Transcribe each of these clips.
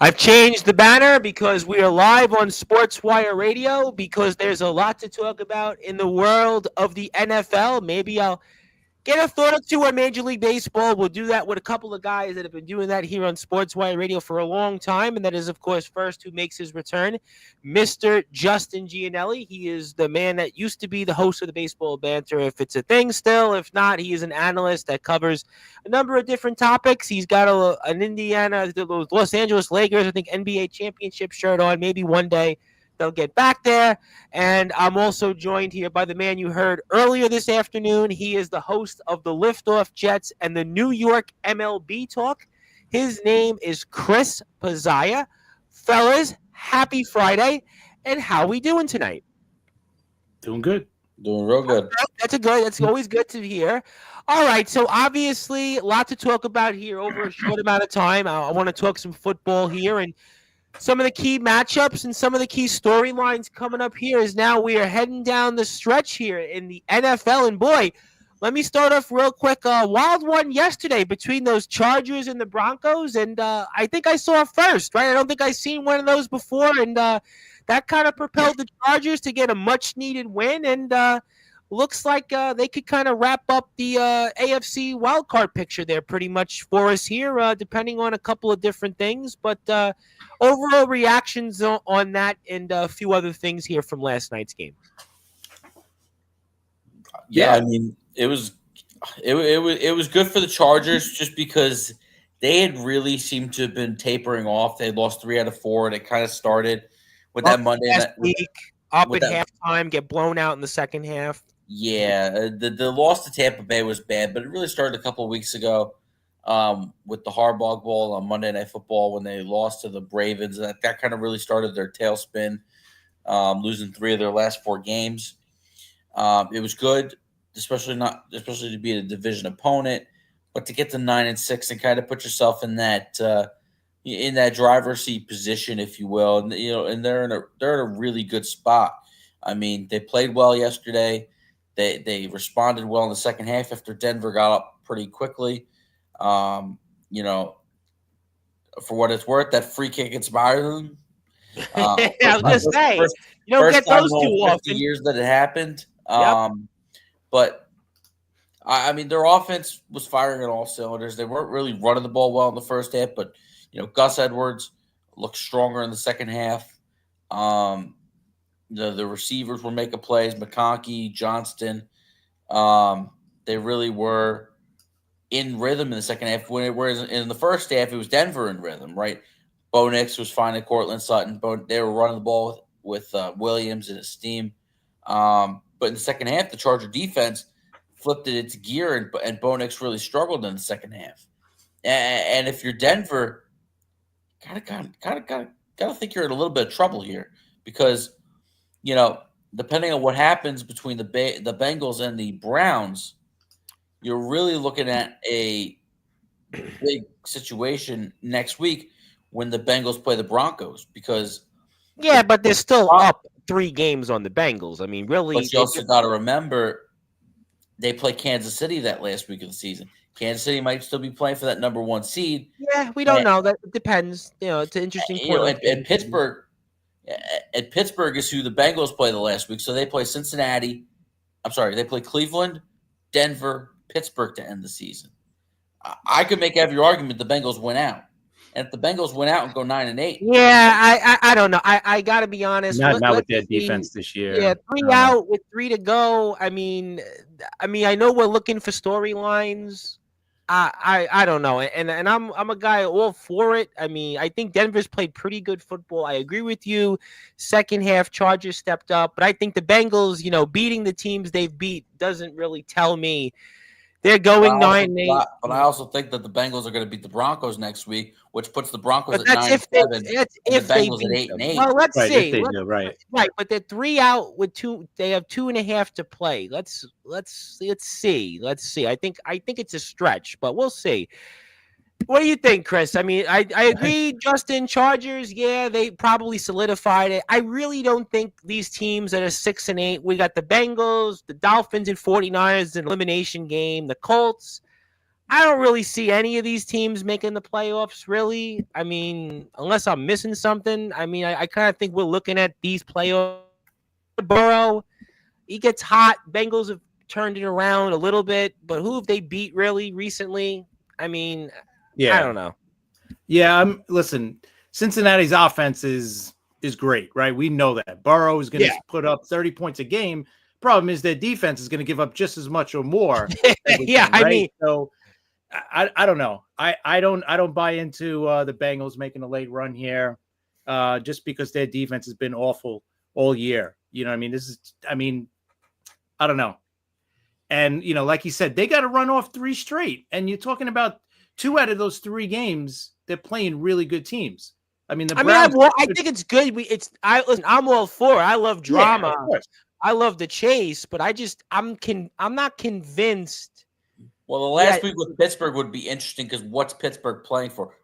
I've changed the banner because we are live on Sportswire Radio because there's a lot to talk about in the world of the NFL. Maybe I'll get a thought or two on Major League Baseball. We'll do that with a couple of guys that have been doing that here on Sportswire Radio for a long time. And that is, of course, first who makes his return, Mr. Justin Gianelli. He is the man that used to be the host of the Baseball Banter, if it's a thing still. If not, he is an analyst that covers a number of different topics. He's got an Indiana, the Los Angeles Lakers, I think, NBA championship shirt on. Maybe one day they'll get back there. And I'm also joined here by the man you heard earlier this afternoon. He is the host of the Liftoff Jets and the New York MLB Talk. His name is Chris Pazaya. Fellas, happy Friday. And how we doing tonight? Doing good. Doing real good. That's always good to hear. All right, so obviously a lot to talk about here over a short amount of time. I want to talk some football here, and some of the key matchups and some of the key storylines coming up here is now we are heading down the stretch here in the NFL. And boy, let me start off real quick. Wild one yesterday between those Chargers and the Broncos. And I think I saw first, right? I don't think I've seen one of those before. And that kind of propelled the Chargers to get a much needed win. And looks like they could kind of wrap up the AFC wildcard picture there pretty much for us here, depending on a couple of different things. But overall reactions on that and a few other things here from last night's game. Yeah, I mean, it was good for the Chargers just because they had really seemed to have been tapering off. They had lost 3 out of 4, and it kind of started with that Monday week, up at halftime, get blown out in the second half. Yeah, the loss to Tampa Bay was bad, but it really started a couple of weeks ago with the Harbaugh Bowl on Monday Night Football when they lost to the Ravens. That kind of really started their tailspin, losing 3 of their last 4 games. It was good, especially to be a division opponent, but to get to 9-6 and kind of put yourself in that driver's seat position, if you will, and they're in a really good spot. I mean, they played well yesterday. They responded well in the second half after Denver got up pretty quickly. For what it's worth, that free kick inspired them. I was going to say, you don't get those too often. Years that it happened. Yep. But, I mean, their offense was firing on all cylinders. They weren't really running the ball well in the first half, but, Gus Edwards looked stronger in the second half. The receivers were making plays. McConkey, Johnston, they really were in rhythm in the second half. Whereas in the first half, it was Denver in rhythm, right? Bo Nix was finding Cortland Sutton. They were running the ball with Williams and his team. But in the second half, the Charger defense flipped it into gear, and Bo Nix really struggled in the second half. And if you're Denver, gotta think you're in a little bit of trouble here because – depending on what happens between the Bengals and the Browns, you're really looking at a big situation next week when the Bengals play the Broncos because but they're still up 3 games on the Bengals. I mean, really. But you also got to remember they play Kansas City that last week of the season. Kansas City might still be playing for that number 1 seed. Yeah, we don't know. That depends. It's an interesting point. And Pittsburgh. And Pittsburgh is who the Bengals play the last week. So they play Cincinnati. I'm sorry, they play Cleveland, Denver, Pittsburgh to end the season. I could make every argument the Bengals win out. And if the Bengals win out and go 9-8. Yeah, I don't know. I got to be honest. Not with their defense this year. Yeah, 3 out with 3 to go. I mean, I know we're looking for storylines. I don't know, and I'm a guy all for it. I mean, I think Denver's played pretty good football. I agree with you. Second half, Chargers stepped up, but I think the Bengals, beating the teams they've beat doesn't really tell me they're going 9-8. But I also think that the Bengals are going to beat the Broncos next week, which puts the Broncos at 9-7. That's if they Bengals beat at 8-8. Well, let's see. Right, but they're 3 out with 2. They have 2.5 to play. Let's see. I think it's a stretch, but we'll see. What do you think, Chris? I mean, I agree. Justin, Chargers, yeah, they probably solidified it. I really don't think these teams that are 6-8. We got the Bengals, the Dolphins, and 49ers, an elimination game. The Colts. I don't really see any of these teams making the playoffs, really. I mean, unless I'm missing something. I mean, I kind of think we're looking at these playoffs. Burrow, he gets hot. Bengals have turned it around a little bit, but who have they beat really recently? I mean, I don't know. Yeah, listen, Cincinnati's offense is great, right? We know that. Burrow is going to put up 30 points a game. Problem is their defense is going to give up just as much or more. Yeah, right? I mean, so I don't know. I don't buy into the Bengals making a late run here, just because their defense has been awful all year. You know what I mean? I don't know. And, like you said, they got to run off 3 straight. And you're talking about 2 out of those 3 games, they're playing really good teams. I mean, I think it's good. I'm all for it. I love drama. Yeah, I love the chase, but I'm not convinced. Well, the last week with Pittsburgh would be interesting because what's Pittsburgh playing for?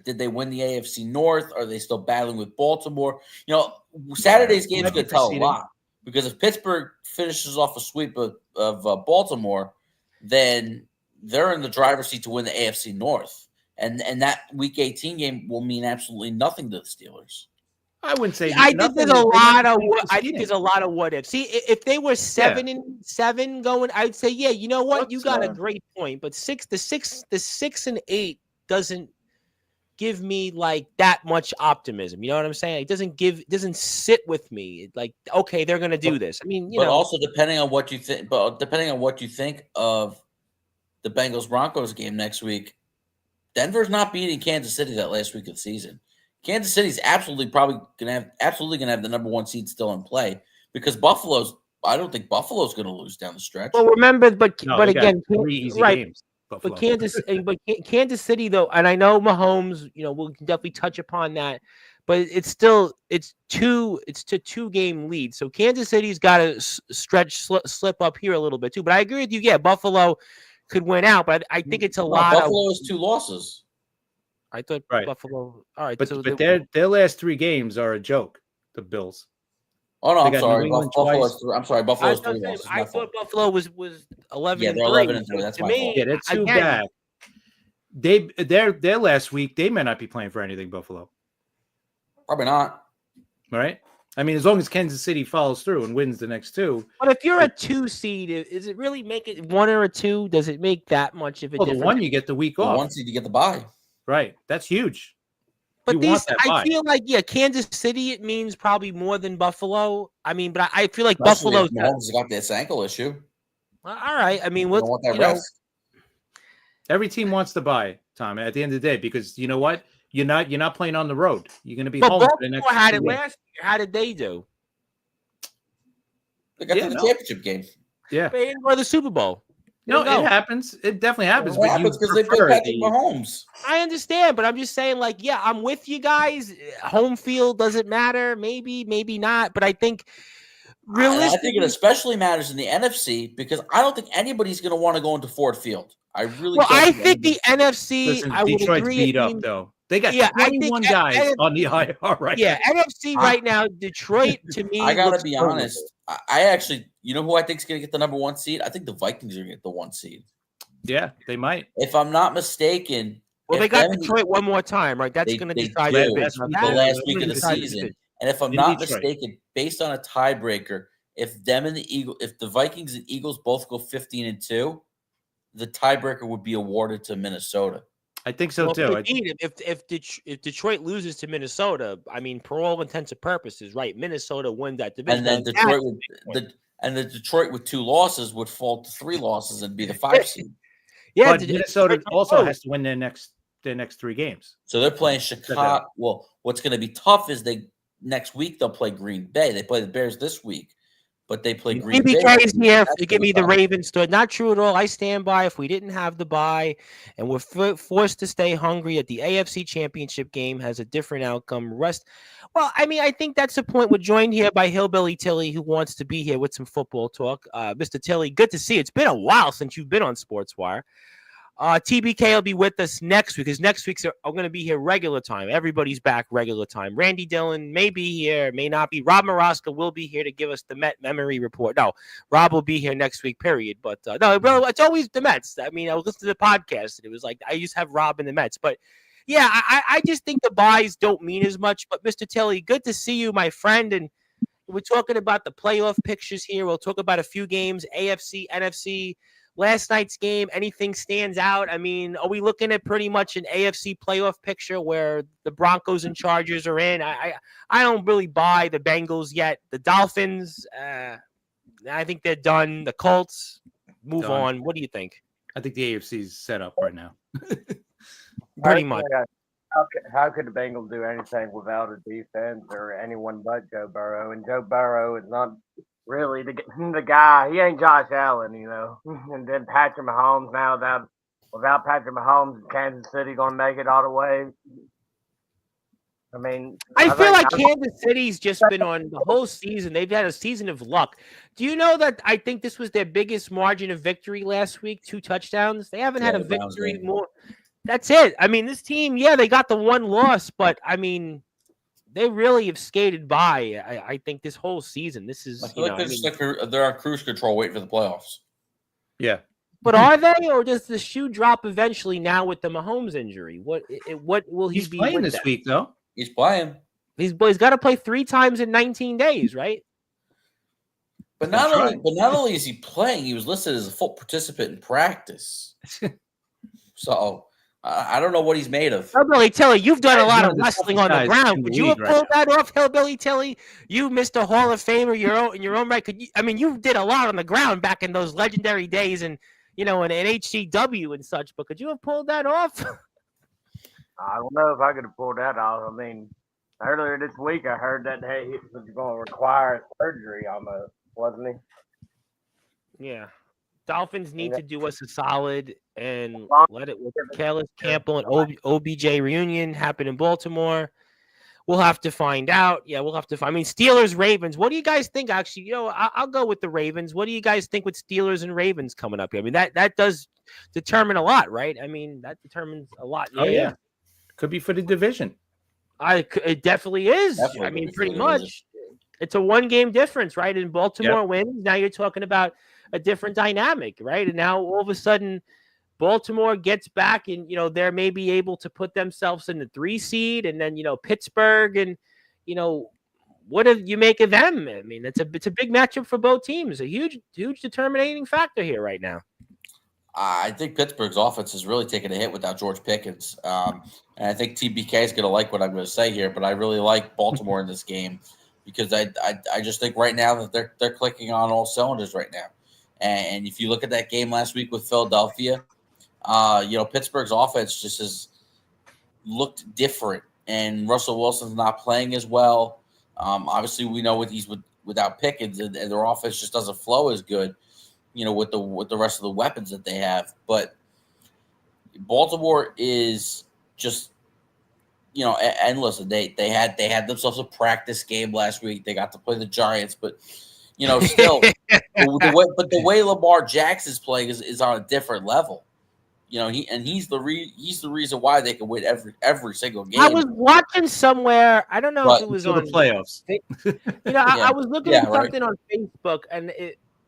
Did they win the AFC North? Are they still battling with Baltimore? Saturday's game's going to tell a lot, because if Pittsburgh finishes off a sweep of Baltimore, then they're in the driver's seat to win the AFC North. And that Week 18 game will mean absolutely nothing to the Steelers. I wouldn't say. I think there's a lot of. I think there's a lot of what ifs. See, if they were 7-7 going, I'd say, yeah, you know what, you got a great point. But the 6 and 8 doesn't give me like that much optimism. You know what I'm saying? It doesn't sit with me. Like, okay, they're gonna do this. I mean, also depending on what you think. But depending on what you think of the Bengals Broncos game next week, Denver's not beating Kansas City that last week of the season. Kansas City's absolutely gonna have the number 1 seed still in play, because I don't think Buffalo's gonna lose down the stretch. Well, remember, but again, 3 easy games. Buffalo. But Kansas City though, and I know Mahomes, we'll definitely touch upon that, but it's to 2-game lead. So Kansas City's got to slip up here a little bit too. But I agree with you. Yeah, Buffalo could win out, but I think it's a lot. Buffalo has 2 losses. I thought Buffalo. All right, but their last 3 games are a joke. The Bills. Oh no, I'm sorry. Buffalo's 3 losses. I thought Buffalo was 11. Yeah, they're 11-3. That's my fault. Yeah, they're too bad. Their last week, they may not be playing for anything. Buffalo. Probably not. Right. I mean, as long as Kansas City follows through and wins the next 2. But if you're a 2 seed, is it really make it 1 or a 2? Does it make that much of a difference? The 1 you get the week off. 1 seed you get the bye. Right. That's huge. But I feel like, Kansas City, it means probably more than Buffalo. I mean, but I feel like Buffalo. Mahomes got this ankle issue. All right. I mean, every team wants to buy, Tom, at the end of the day, because you know what? You're not playing on the road. You're going to be home for the next. Had it last year. How did they do? They got to the championship game. Yeah. They didn't go to the Super Bowl. No, it happens. It definitely happens. It happens because they play Patrick Mahomes. I understand, but I'm just saying, I'm with you guys. Home field doesn't matter. Maybe not. But I think realistically, I think it especially matters in the NFC, because I don't think anybody's going to want to go into Ford Field. I really. Well, I think the NFC. Listen, I would Detroit's agree. beat up though. They got 21 guys on the IR right now. Yeah, NFC right now, Detroit, to me, I got to be honest. I actually, you know who I think is going to get the number 1 seed? I think the Vikings are going to get the 1 seed. Yeah, they might. If I'm not mistaken. Well, they got Detroit one more time, right? That's going to decide the last week of the season. And if I'm not mistaken, based on a tiebreaker, if the Vikings and Eagles both go 15-2, the tiebreaker would be awarded to Minnesota. I think so too. If Detroit loses to Minnesota, I mean, for all intents and purposes, right? Minnesota wins that division, and then Detroit with 2 losses would fall to 3 losses and be the 5 seed. Yeah, but Minnesota also has to win their next 3 games. So they're playing Chicago. Well, what's going to be tough is next week they'll play Green Bay. They play the Bears this week. But they play Green Bay. Is here to give me the Ravens story. Not true at all. I stand by. If we didn't have the bye and we're forced to stay hungry at the AFC Championship game, has a different outcome. Well, I mean, I think that's the point. We're joined here by Hillbilly Tilly, who wants to be here with some football talk. Mr. Tilly, good to see you. It's been a while since you've been on Sportswire. TBK will be with us next week because next week's are going to be here regular time. Everybody's back regular time. Randy Dillon may be here, may not be. Rob Maraska will be here to give us the Met memory report. No, Rob will be here next week, period. But no, bro, it's always the Mets. I mean, I was listening to the podcast, and it was like I used to have Rob in the Mets. But, yeah, I just think the buys don't mean as much. But, Mr. Tilley, good to see you, my friend. And we're talking about the playoff pictures here. We'll talk about a few games, AFC, NFC. Last night's game, anything stands out? I mean, are we looking at pretty much an AFC playoff picture where the Broncos and Chargers are in? I don't really buy the Bengals yet. The Dolphins, I think they're done. The Colts, move on. What do you think? I think the AFC's set up right now. Pretty much. How could the Bengals do anything without a defense or anyone but Joe Burrow? And Joe Burrow is not really the guy. He ain't Josh Allen, you know. And then Patrick Mahomes now without Patrick Mahomes, Kansas City gonna make it all the way. I mean, I feel like Kansas City's just been on the whole season. They've had a season of luck. Do you know that I think this was their biggest margin of victory last week? 2 touchdowns. They haven't had a victory more. That's it. I mean, this team, yeah, they got the one loss, but I mean, they really have skated by. I think this whole season. This is they're on cruise control, waiting for the playoffs. Yeah, but are they, or does the shoe drop eventually now with the Mahomes injury? What will he be playing this week though? He's playing. He's got to play 3 times in 19 days, right? But not only is he playing, he was listed as a full participant in practice. So I don't know what he's made of. Hillbilly Tilly, you've done a lot of wrestling on the ground. Could you have pulled that off, Hillbilly Tilly? You, Mr. Hall of Famer, in your own right. You did a lot on the ground back in those legendary days, and in HCW and such. But could you have pulled that off? I don't know if I could have pulled that off. I mean, earlier this week I heard that he was going to require surgery almost, wasn't he? Yeah. Dolphins need to do us a solid and let it with Calais Campbell and OBJ reunion happen in Baltimore. We'll have to find out. Yeah, we'll have to find. I mean, Steelers, Ravens. What do you guys think? Actually, I'll go with the Ravens. What do you guys think with Steelers and Ravens coming up here? I mean, that does determine a lot, right? I mean, that determines a lot. Yeah. Could be for the division. It definitely is. Definitely I mean, pretty much. It's a 1-game difference, right? And Baltimore wins. Now you're talking about a different dynamic, right? And now all of a sudden, Baltimore gets back, and they're maybe able to put themselves in the 3 seed, and then Pittsburgh, and what do you make of them? I mean, it's a big matchup for both teams. A huge determining factor here right now. I think Pittsburgh's offense has really taken a hit without George Pickens, and I think TBK is going to like what I'm going to say here, but I really like Baltimore in this game because I just think right now that they're clicking on all cylinders right now. And if you look at that game last week with Philadelphia, Pittsburgh's offense just has looked different, and Russell Wilson's not playing as well. Obviously, we know without Pickens, and their offense just doesn't flow as good, with the rest of the weapons that they have. But Baltimore is just, and listen, they had themselves a practice game last week. They got to play the Giants, but still, the way Lamar Jackson's playing is on a different level. He's the reason why they can win every single game. I was watching somewhere. I don't know if it was on the playoffs. I was looking at something on Facebook, and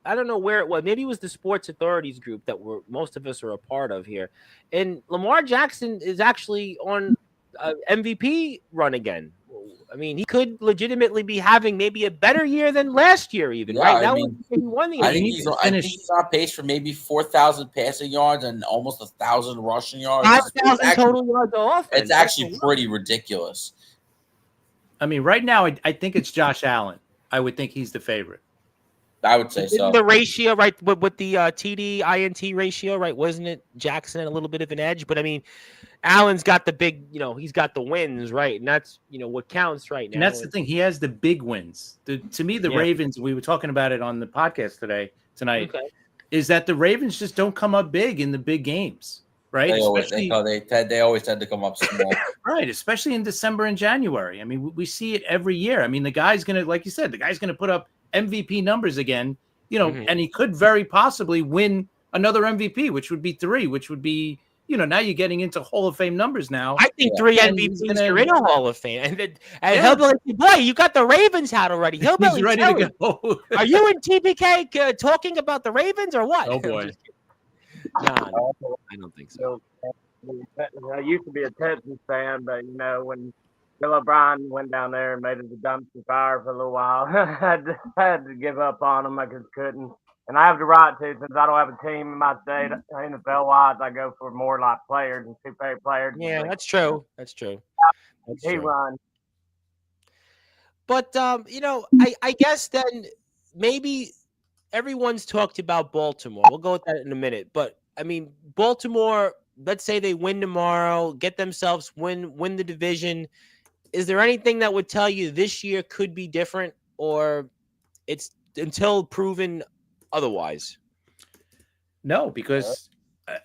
I don't know where it was. Maybe it was the Sports Authorities group that most of us are a part of here. And Lamar Jackson is actually on MVP run again. I mean, he could legitimately be having maybe a better year than last year, even right now. He won the I think he's on pace for maybe 4,000 passing yards and almost 1,000 rushing yards. 5,000 total yards off. It's actually pretty ridiculous. I mean, right now, I think it's Josh Allen. I would think he's the favorite. I would say so. The ratio, right, with the TD INT ratio, right? Wasn't it Jackson had a little bit of an edge? But I mean, Allen's got the big, he's got the wins, right? And that's, what counts right now. And that's the thing. He has the big wins. To me, the Ravens, we were talking about it on the podcast tonight, is that the Ravens just don't come up big in the big games, right? They always tend to come up small. Right, especially in December and January. I mean, we see it every year. I mean, the guy's going to, like you said, put up MVP numbers again, and he could very possibly win another MVP, which would be 3, which would be, now you're getting into Hall of Fame numbers now. I think 3 MVPs are in a Hall of Fame. And Hillbilly, boy, you got the Ravens hat already. Hillbilly, he's ready to go. Are you and TPK talking about the Ravens or what? Oh, boy. No, I don't think so. I used to be a Texans fan, but, when Bill O'Brien went down there and made it a dumpster fire for a little while, I had to give up on him. I just couldn't. And I have the right to, since I don't have a team in my state, NFL-wise, I go for more like players and two-player players. Yeah, that's true. That's true. He run. But, I guess then maybe everyone's talked about Baltimore. We'll go with that in a minute. But, I mean, Baltimore, let's say they win tomorrow, get themselves win the division. Is there anything that would tell you this year could be different, or it's until proven otherwise? No, because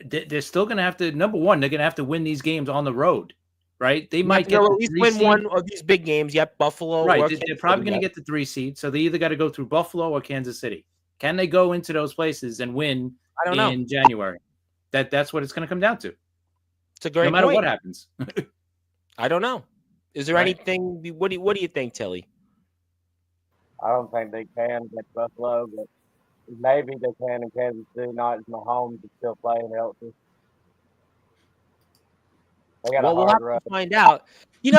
they're still going to have to, number one, they're going to have to win these games on the road, right? They might get at least win one of these big games. Yep, Buffalo. Right, they're probably going to get the 3 seed, so they either got to go through Buffalo or Kansas City. Can they go into those places and win in January? That's what it's going to come down to. It's a great no matter point. what happens. I don't know. Is there anything? What do you think, Tilly? I don't think they can get Buffalo, but maybe they can in Kansas City. Not as Mahomes is still playing healthy. We'll have to find out.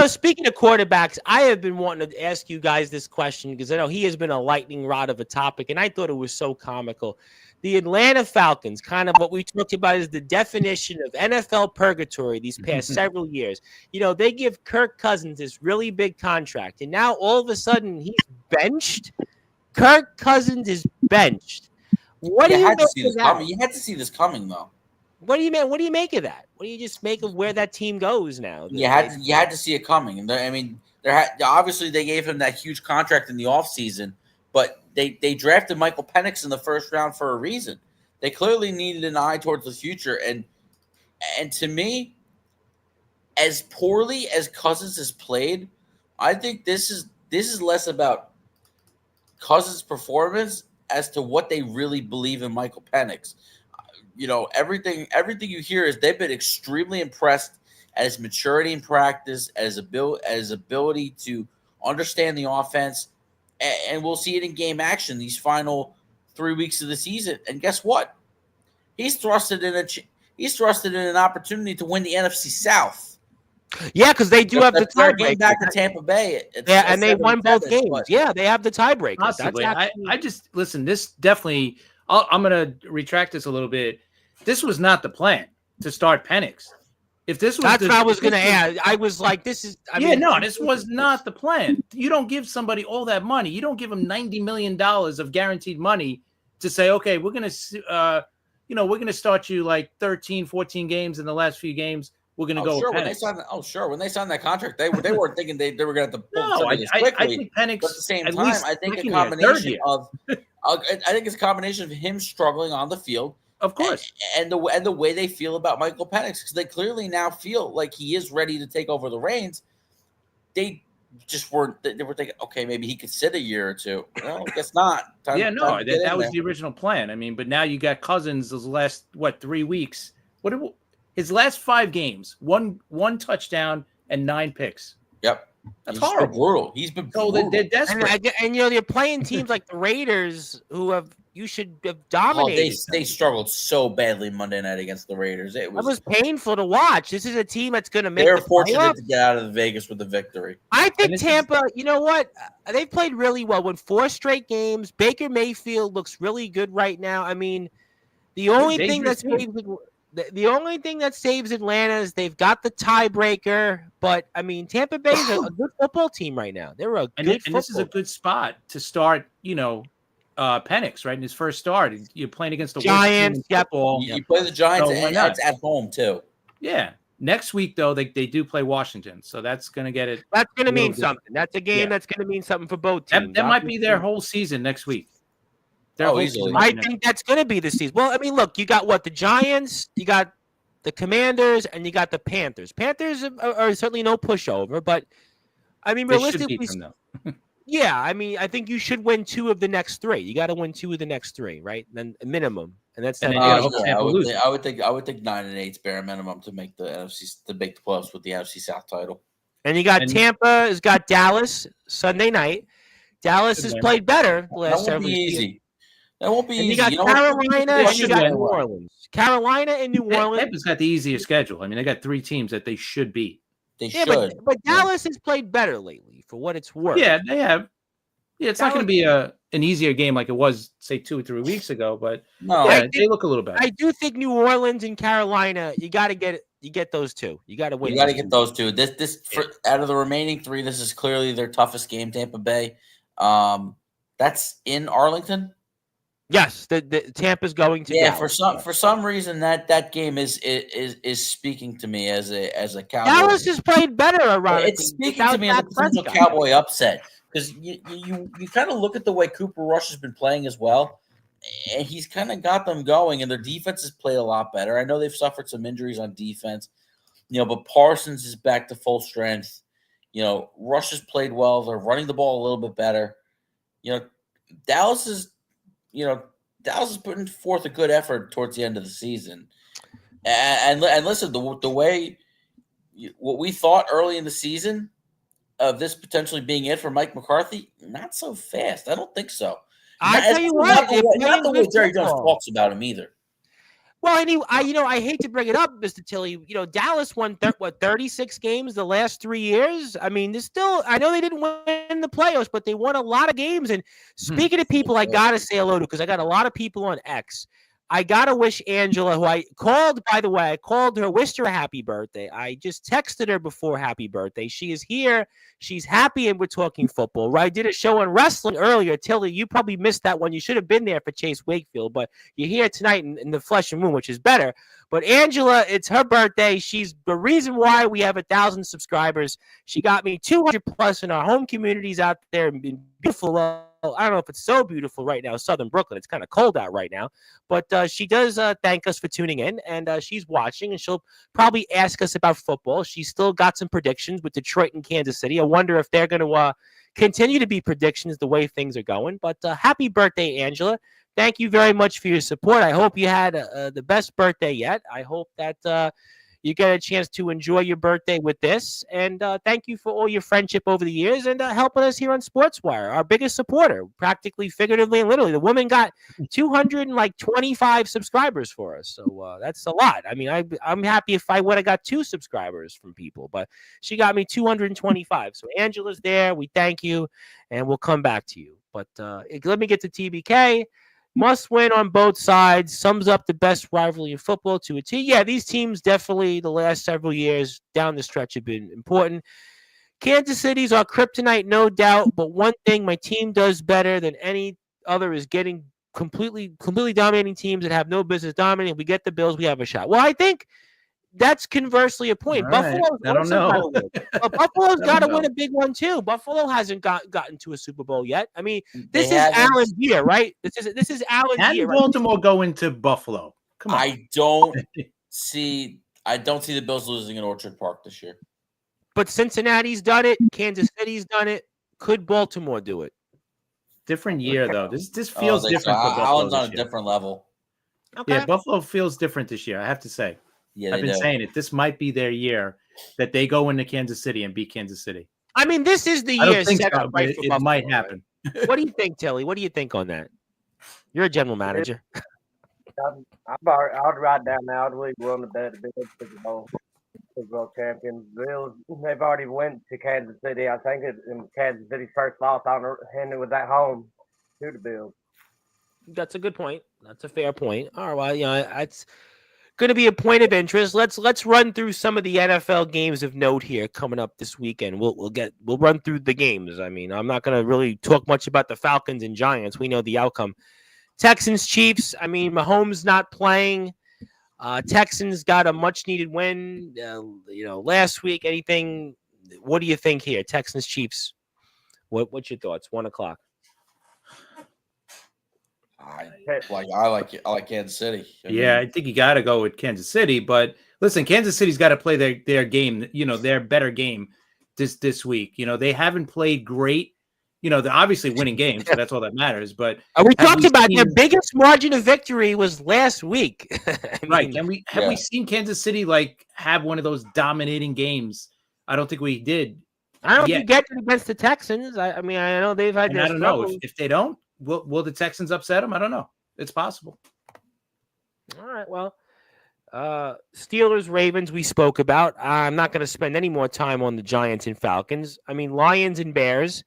Speaking of quarterbacks, I have been wanting to ask you guys this question because I know he has been a lightning rod of a topic, and I thought it was so comical. The Atlanta Falcons, kind of what we talked about is the definition of NFL purgatory these past several years. They give Kirk Cousins this really big contract, and now all of a sudden he's benched. Kirk Cousins is benched. What do you make of that? You had to see this coming, though. What do you mean? What do you make of that? What do you just make of where that team goes now? You had to see it coming. And I mean, obviously they gave him that huge contract in the offseason, but they drafted Michael Penix in the first round for a reason. They clearly needed an eye towards the future. And to me, as poorly as Cousins has played, I think this is less about Cousins' performance as to what they really believe in Michael Penix. Everything you hear is they've been extremely impressed at his maturity in practice, at his ability to understand the offense, and we'll see it in game action these final 3 weeks of the season. And guess what? He's thrusted in an opportunity to win the NFC South. Yeah, because they do have the tiebreaker. Back to Tampa Bay. And they won both games. Yeah, they have the tiebreaker. Possibly. I just listen. This definitely. I'm going to retract this a little bit. This was not the plan to start Penix. If this was, that's what I was going to add. I was like, this is. This was not the plan. You don't give somebody all that money. You don't give them $90 million of guaranteed money to say, okay, we're going to, we're going to start you like 13, 14 games in the last few games. We're going to go. Sure. With Penix. When they signed that contract, they weren't thinking they were going to have to pull the trigger quickly. I think Penix. But at the same time, I think a combination of. I think it's a combination of him struggling on the field, of course, and the way they feel about Michael Penix, because they clearly now feel like he is ready to take over the reins. They just weren't. They were thinking, okay, maybe he could sit a year or two. No, I guess not. That was the original plan. I mean, but now you got Cousins those last 3 weeks. His last 5 games, one touchdown and 9 picks. Yep. That's horrible. Brutal. He's been brutal. They're desperate. And they're playing teams like the Raiders, who you should have dominated. They struggled so badly Monday night against the Raiders. It was painful to watch. This is a team that's going to make. They're fortunate to get out of Vegas with the victory. I think Tampa. You know what? They've played really well. Won 4 straight games. Baker Mayfield looks really good right now. I mean, the only thing that saves Atlanta is they've got the tiebreaker. But I mean, Tampa Bay is a good football team right now. They're a good football. And this is a good spot to start. Penix, right in his first start. You're playing against the Giants. You play the Giants, and that's at home too. Yeah. Next week, though, they do play Washington, so that's going to get it. That's going to mean something. That's a game that's going to mean something for both teams. That might be their whole season next week. Easily. I think that's going to be the season. Well, I mean, look, you got the Giants, you got the Commanders, and you got the Panthers. Panthers are certainly no pushover, but I mean, realistically, yeah, I mean, I think you should win 2 of the next 3. You got to win 2 of the next 3, right? Then a minimum, and that's And that. then you gotta hope Yeah, Tampa loses. I would think 9-8 is bare minimum to make the NFC to make the playoffs with the NFC South title. And you got And- Tampa has got Dallas Sunday night. Dallas Good has win. played better the That last won't several be years. easy. That won't be And you easy. got You know what? Carolina They and you should got win. New Orleans. Carolina and New Orleans. Tampa's got the easier schedule. I mean, they got 3 teams that they should beat. They Yeah, should. but Dallas has played better lately, for what it's worth. Yeah, they have. Yeah, it's not going to Dallas- be an easier game like it was, say, 2 or 3 weeks ago, but No, I yeah, think- they look a little better. I do think New Orleans and Carolina, you got to get those two. You got to win. you got to get those two. Out of the remaining 3, this is clearly their toughest game. Tampa Bay. That's in Arlington. Yes, the Tampa's going to. Yeah, Dallas. for some reason that game is speaking to me as a Cowboy. Dallas has played better, ironically. It's speaking without to me as a Dak potential Prescott. Cowboy upset because you kind of look at the way Cooper Rush has been playing as well, and he's kind of got them going, and their defense has played a lot better. I know they've suffered some injuries on defense, but Parsons is back to full strength. Rush has played well. They're running the ball a little bit better. Dallas is putting forth a good effort towards the end of the season. And listen, the way what we thought early in the season of this potentially being it for Mike McCarthy, not so fast. I don't think so. I tell you what, not the way Jerry Jones football. talks about him either. Well, I hate to bring it up, Mr. Tilley. Dallas won 36 games the last 3 years. I mean, there's still. I know they didn't win the playoffs, but they won a lot of games. And speaking of people, I gotta say hello to because I got a lot of people on X. I gotta wish Angela, who I called, by the way, I called her, wished her a happy birthday. I just texted her before happy birthday. She is here. She's happy, and we're talking football. Right? I did a show on wrestling earlier. Tilly, you probably missed that one. You should have been there for Chase Wakefield, but you're here tonight in the flesh and moon, which is better. But Angela, it's her birthday. She's the reason why we have 1,000 subscribers. She got me 200 plus in our home communities out there in beautiful. I don't know if it's so beautiful right now, Southern Brooklyn. It's kind of cold out right now, but she does thank us for tuning in, and she's watching, and she'll probably ask us about football. She's still got some predictions with Detroit and Kansas City. I wonder if they're going to continue to be predictions the way things are going. But happy birthday, Angela. Thank you very much for your support. I hope you had the best birthday yet. I hope that you get a chance to enjoy your birthday with this. And thank you for all your friendship over the years and helping us here on Sportswire, our biggest supporter, practically, figuratively, and literally. The woman got 225 subscribers for us. So that's a lot. I mean, I'm happy if I would have got 2 subscribers from people, but she got me 225. So Angela's there. We thank you, and we'll come back to you. But let me get to TBK. Must win on both sides. Sums up the best rivalry in football to a T. Yeah, these teams definitely the last several years down the stretch have been important. Kansas City's our kryptonite, no doubt. But one thing my team does better than any other is getting completely dominating teams that have no business dominating. If we get the Bills, we have a shot. Well, I think that's conversely a point. All right. Buffalo's I don't know. Buffalo's got to know. win a big one too. Buffalo hasn't gotten to a Super Bowl yet. I mean, this They is haven't. Allen's year, right? This is Allen's Can year. Right? Baltimore go into Buffalo? Come on. I don't see the Bills losing in Orchard Park this year. But Cincinnati's done it. Kansas City's done it. Could Baltimore do it? Different year though. This feels different for Buffalo Allen's on this a year. different level. Okay. Yeah, Buffalo feels different this year. I have to say. Yeah, I've been saying it. This might be their year that they go into Kansas City and beat Kansas City. I mean, this is the I year don't think set so, up but right it, for it Buffalo, might right? happen. What do you think, Tilly? What do you think on that? You're a general manager. I'd write down now. I'd really willing to bet the Bills Super Bowl champions. Bills, they've already went to Kansas City. I think it's in Kansas City's first loss and it was at home to the Bills. That's a good point. That's a fair point. All right, well, it's going to be a point of interest. Let's run through some of the NFL games of note here coming up this weekend. We'll run through the games. I mean, I'm not going to really talk much about the Falcons and Giants. We know the outcome. Texans, Chiefs. I mean, Mahomes not playing. Texans got a much needed win. Last week. Anything? What do you think here? Texans, Chiefs. What's your thoughts? 1:00. I like Kansas City. I think you got to go with Kansas City. But listen, Kansas City's got to play their game. Their better game this week. They haven't played great they're obviously winning games, so that's all that matters. But we talked about their biggest margin of victory was last week. Right? Have we seen Kansas City like have one of those dominating games? I don't think we did. I don't think you get it against the Texans. I mean, I know they've had. And I don't know if they don't. Will the Texans upset them? I don't know. It's possible. All right. Well, Steelers, Ravens, we spoke about. I'm not going to spend any more time on the Giants and Falcons. I mean, Lions and Bears.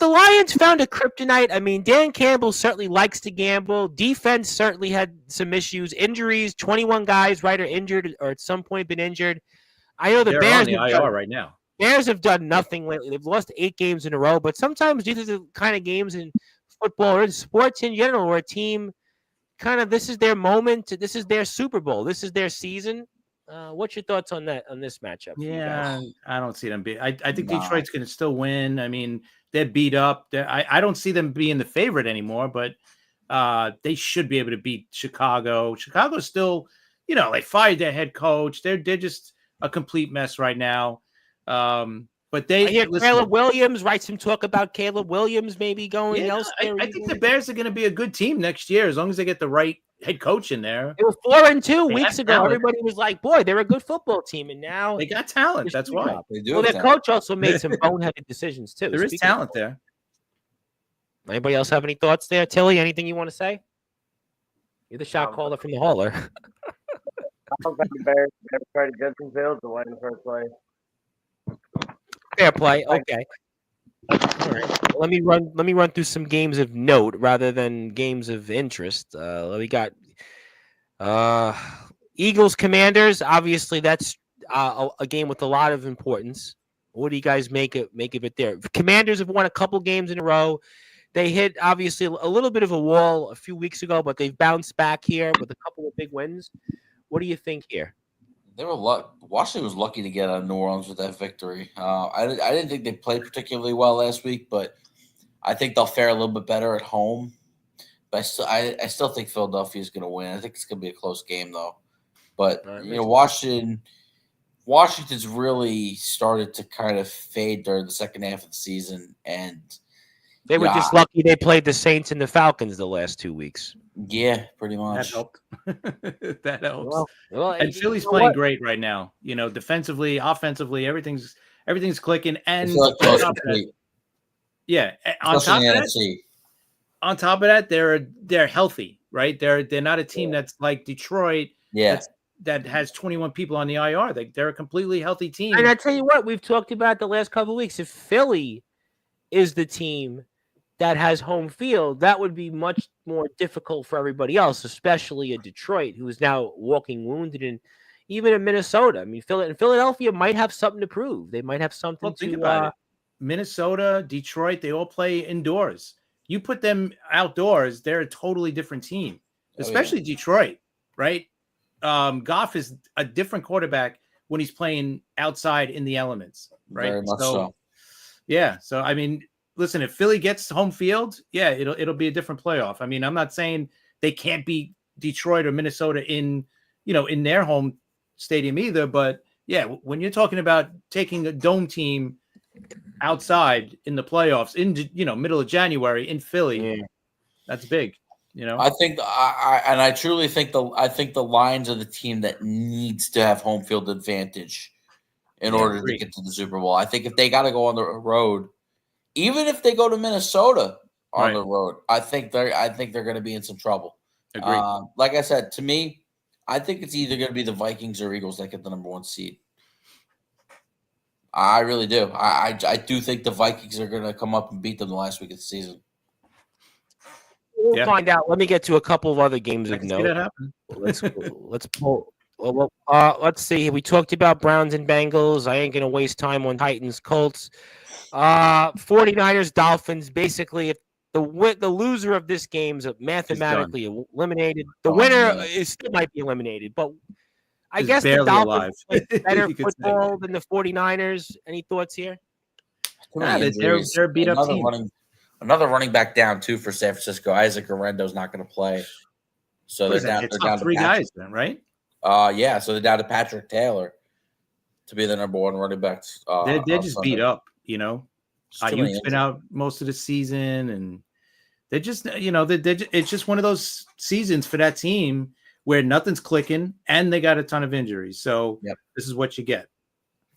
The Lions found a kryptonite. I mean, Dan Campbell certainly likes to gamble. Defense certainly had some issues. Injuries, 21 guys, right, are injured or at some point been injured. I know They're Bears on the IR right now. Bears have done nothing lately. They've lost 8 games in a row, but sometimes these are the kind of games in football or in sports in general where a team this is their moment. This is their Super Bowl. This is their season. What's your thoughts on this matchup? Yeah, I don't see them being. I think Detroit's going to still win. I mean, they're beat up. I don't see them being the favorite anymore, but they should be able to beat Chicago. Chicago's still, they fired their head coach. They're just a complete mess right now. But I hear Caleb Williams, right? Some talk about Caleb Williams maybe going elsewhere. I think the Bears are going to be a good team next year as long as they get the right head coach in there. They were 4-2 weeks ago. Talent. Everybody was like, "Boy, they're a good football team," and now they got talent. That's why they do. Well, their coach also made some boneheaded decisions too. There is talent there. Anybody else have any thoughts there, Tilly? Anything you want to say? You're the shot caller from the hauler. I don't think the Bears never tried to Justin Fields to win in the first place. Fair play. Okay. All right. Let me run through some games of note rather than games of interest. We got Eagles Commanders. Obviously, that's a game with a lot of importance. What do you guys make of it there? Commanders have won a couple games in a row. They hit obviously a little bit of a wall a few weeks ago, but they've bounced back here with a couple of big wins. What do you think here? They were Washington was lucky to get out of New Orleans with that victory. I didn't think they played particularly well last week, but I think they'll fare a little bit better at home. But I still think Philadelphia is going to win. I think it's going to be a close game though. But Washington's really started to kind of fade during the second half of the season, and they were just lucky they played the Saints and the Falcons the last 2 weeks. Yeah, pretty much. That helped. That helps. Well, and Philly's playing great right now. Defensively, offensively, everything's clicking. And on top of that, they're healthy, right? They're not a team that's like Detroit. Yeah. That has 21 people on the IR. They're a completely healthy team. And I tell you what, we've talked about the last couple of weeks. If Philly is the team that has home field, that would be much more difficult for everybody else, especially a Detroit who is now walking wounded, and even in Minnesota. I mean, Philadelphia might have something to prove. They might have something think about it. Minnesota, Detroit, they all play indoors. You put them outdoors, they're a totally different team, especially Detroit, right? Goff is a different quarterback when he's playing outside in the elements, right? Very much so. Yeah. So, I mean, listen, if Philly gets home field, it'll be a different playoff. I mean, I'm not saying they can't beat Detroit or Minnesota in their home stadium either, but when you're talking about taking a dome team outside in the playoffs in middle of January in Philly, that's big. I think I truly think the Lions are the team that needs to have home field advantage in order to get to the Super Bowl. I think if they got to go on the road, even if they go to Minnesota on the road, I think they're going to be in some trouble. Agreed. Like I said, to me, I think it's either going to be the Vikings or Eagles that get the number 1 seed. I really do. I do think the Vikings are going to come up and beat them the last week of the season. We'll find out. Let me get to a couple of other games of note. Let's pull. Let's see. We talked about Browns and Bengals. I ain't going to waste time on Titans, Colts. 49ers, Dolphins. Basically, if the loser of this game is mathematically eliminated, the winner still might be eliminated. But I guess the Dolphins play better football than the 49ers. Any thoughts here? They're a beat up team. Another running back down too for San Francisco. Isaac Arendo's not going to play, so they're down. They're down to 3 guys, then, right? So they're down to Patrick Taylor to be the number 1 running back. They're just beat up, Ayuk's been out most of the season, and they're just, it's just one of those seasons for that team where nothing's clicking and they got a ton of injuries. So This is what you get.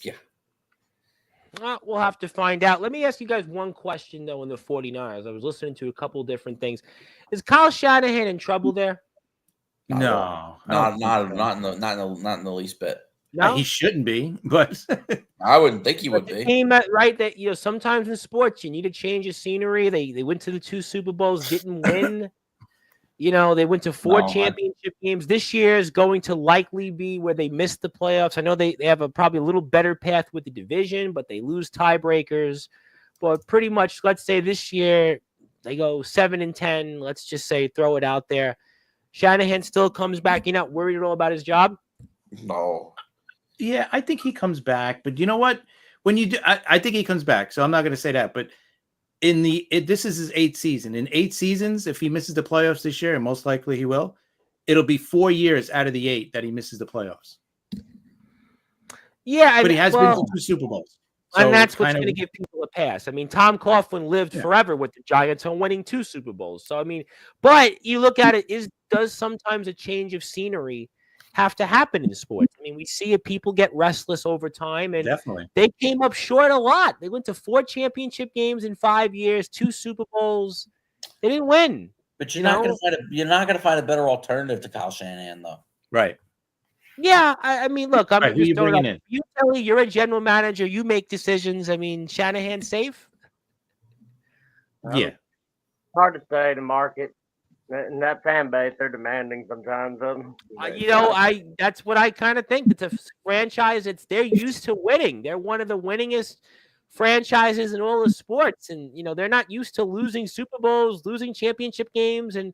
Yeah. We'll have to find out. Let me ask you guys one question, though, in the 49ers. I was listening to a couple different things. Is Kyle Shanahan in trouble there? No, not in the least bit. No, he shouldn't be, but I wouldn't think he would be. Team that sometimes in sports you need to change of scenery. They went to the 2 Super Bowls, didn't win. They went to 4 championship games. This year is going to likely be where they missed the playoffs. I know they have probably a little better path with the division, but they lose tiebreakers. But pretty much, let's say this year they go 7-10. Let's just say, throw it out there. Shanahan still comes back. You're not worried at all about his job? No. Yeah, I think he comes back. But you know what? When you do, I think he comes back. So I'm not going to say that. But this is his 8th season. In 8 seasons, if he misses the playoffs this year, and most likely he will, it'll be 4 years out of the 8 that he misses the playoffs. Yeah, but he has been to 2 Super Bowls. So and that's what's going to give people a pass. I mean, Tom Coughlin lived forever with the Giants on winning 2 Super Bowls. So, I mean, but you look at it, does sometimes a change of scenery have to happen in sports? I mean, we see it. People get restless over time, and they came up short a lot. They went to 4 championship games in 5 years, 2 Super Bowls. They didn't win. But you're not going to find a better alternative to Kyle Shanahan, though. Right. Yeah, I mean, look, I'm just bringing in. You tell me, you're a general manager. You make decisions. I mean, Shanahan safe? Yeah. Hard to say. The market and that fan base, they're demanding sometimes. That's what I kind of think. It's a franchise. They're used to winning. They're one of the winningest franchises in all of sports, and they're not used to losing Super Bowls, losing championship games, and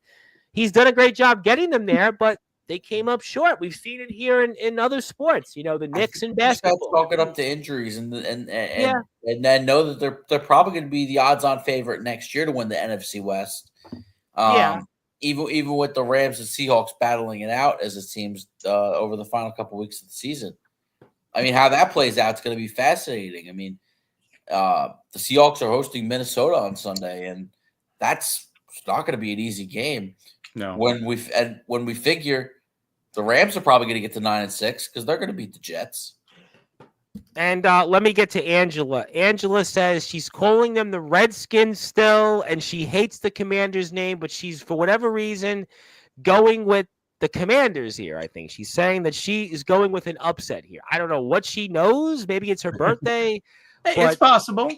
he's done a great job getting them there, but they came up short. We've seen it here in other sports. The Knicks and basketball. Chalk it up to injuries, and then know that they're probably going to be the odds-on favorite next year to win the NFC West. Even with the Rams and Seahawks battling it out as it seems over the final couple weeks of the season. I mean, how that plays out is going to be fascinating. I mean, the Seahawks are hosting Minnesota on Sunday, and that's not going to be an easy game. No. When we figure the Rams are probably going to get to 9-6 because they're going to beat the Jets. And let me get to Angela. Angela says she's calling them the Redskins still, and she hates the Commanders name, but she's, for whatever reason, going with the Commanders here, I think. She's saying that she is going with an upset here. I don't know what she knows. Maybe it's her birthday. It's possible.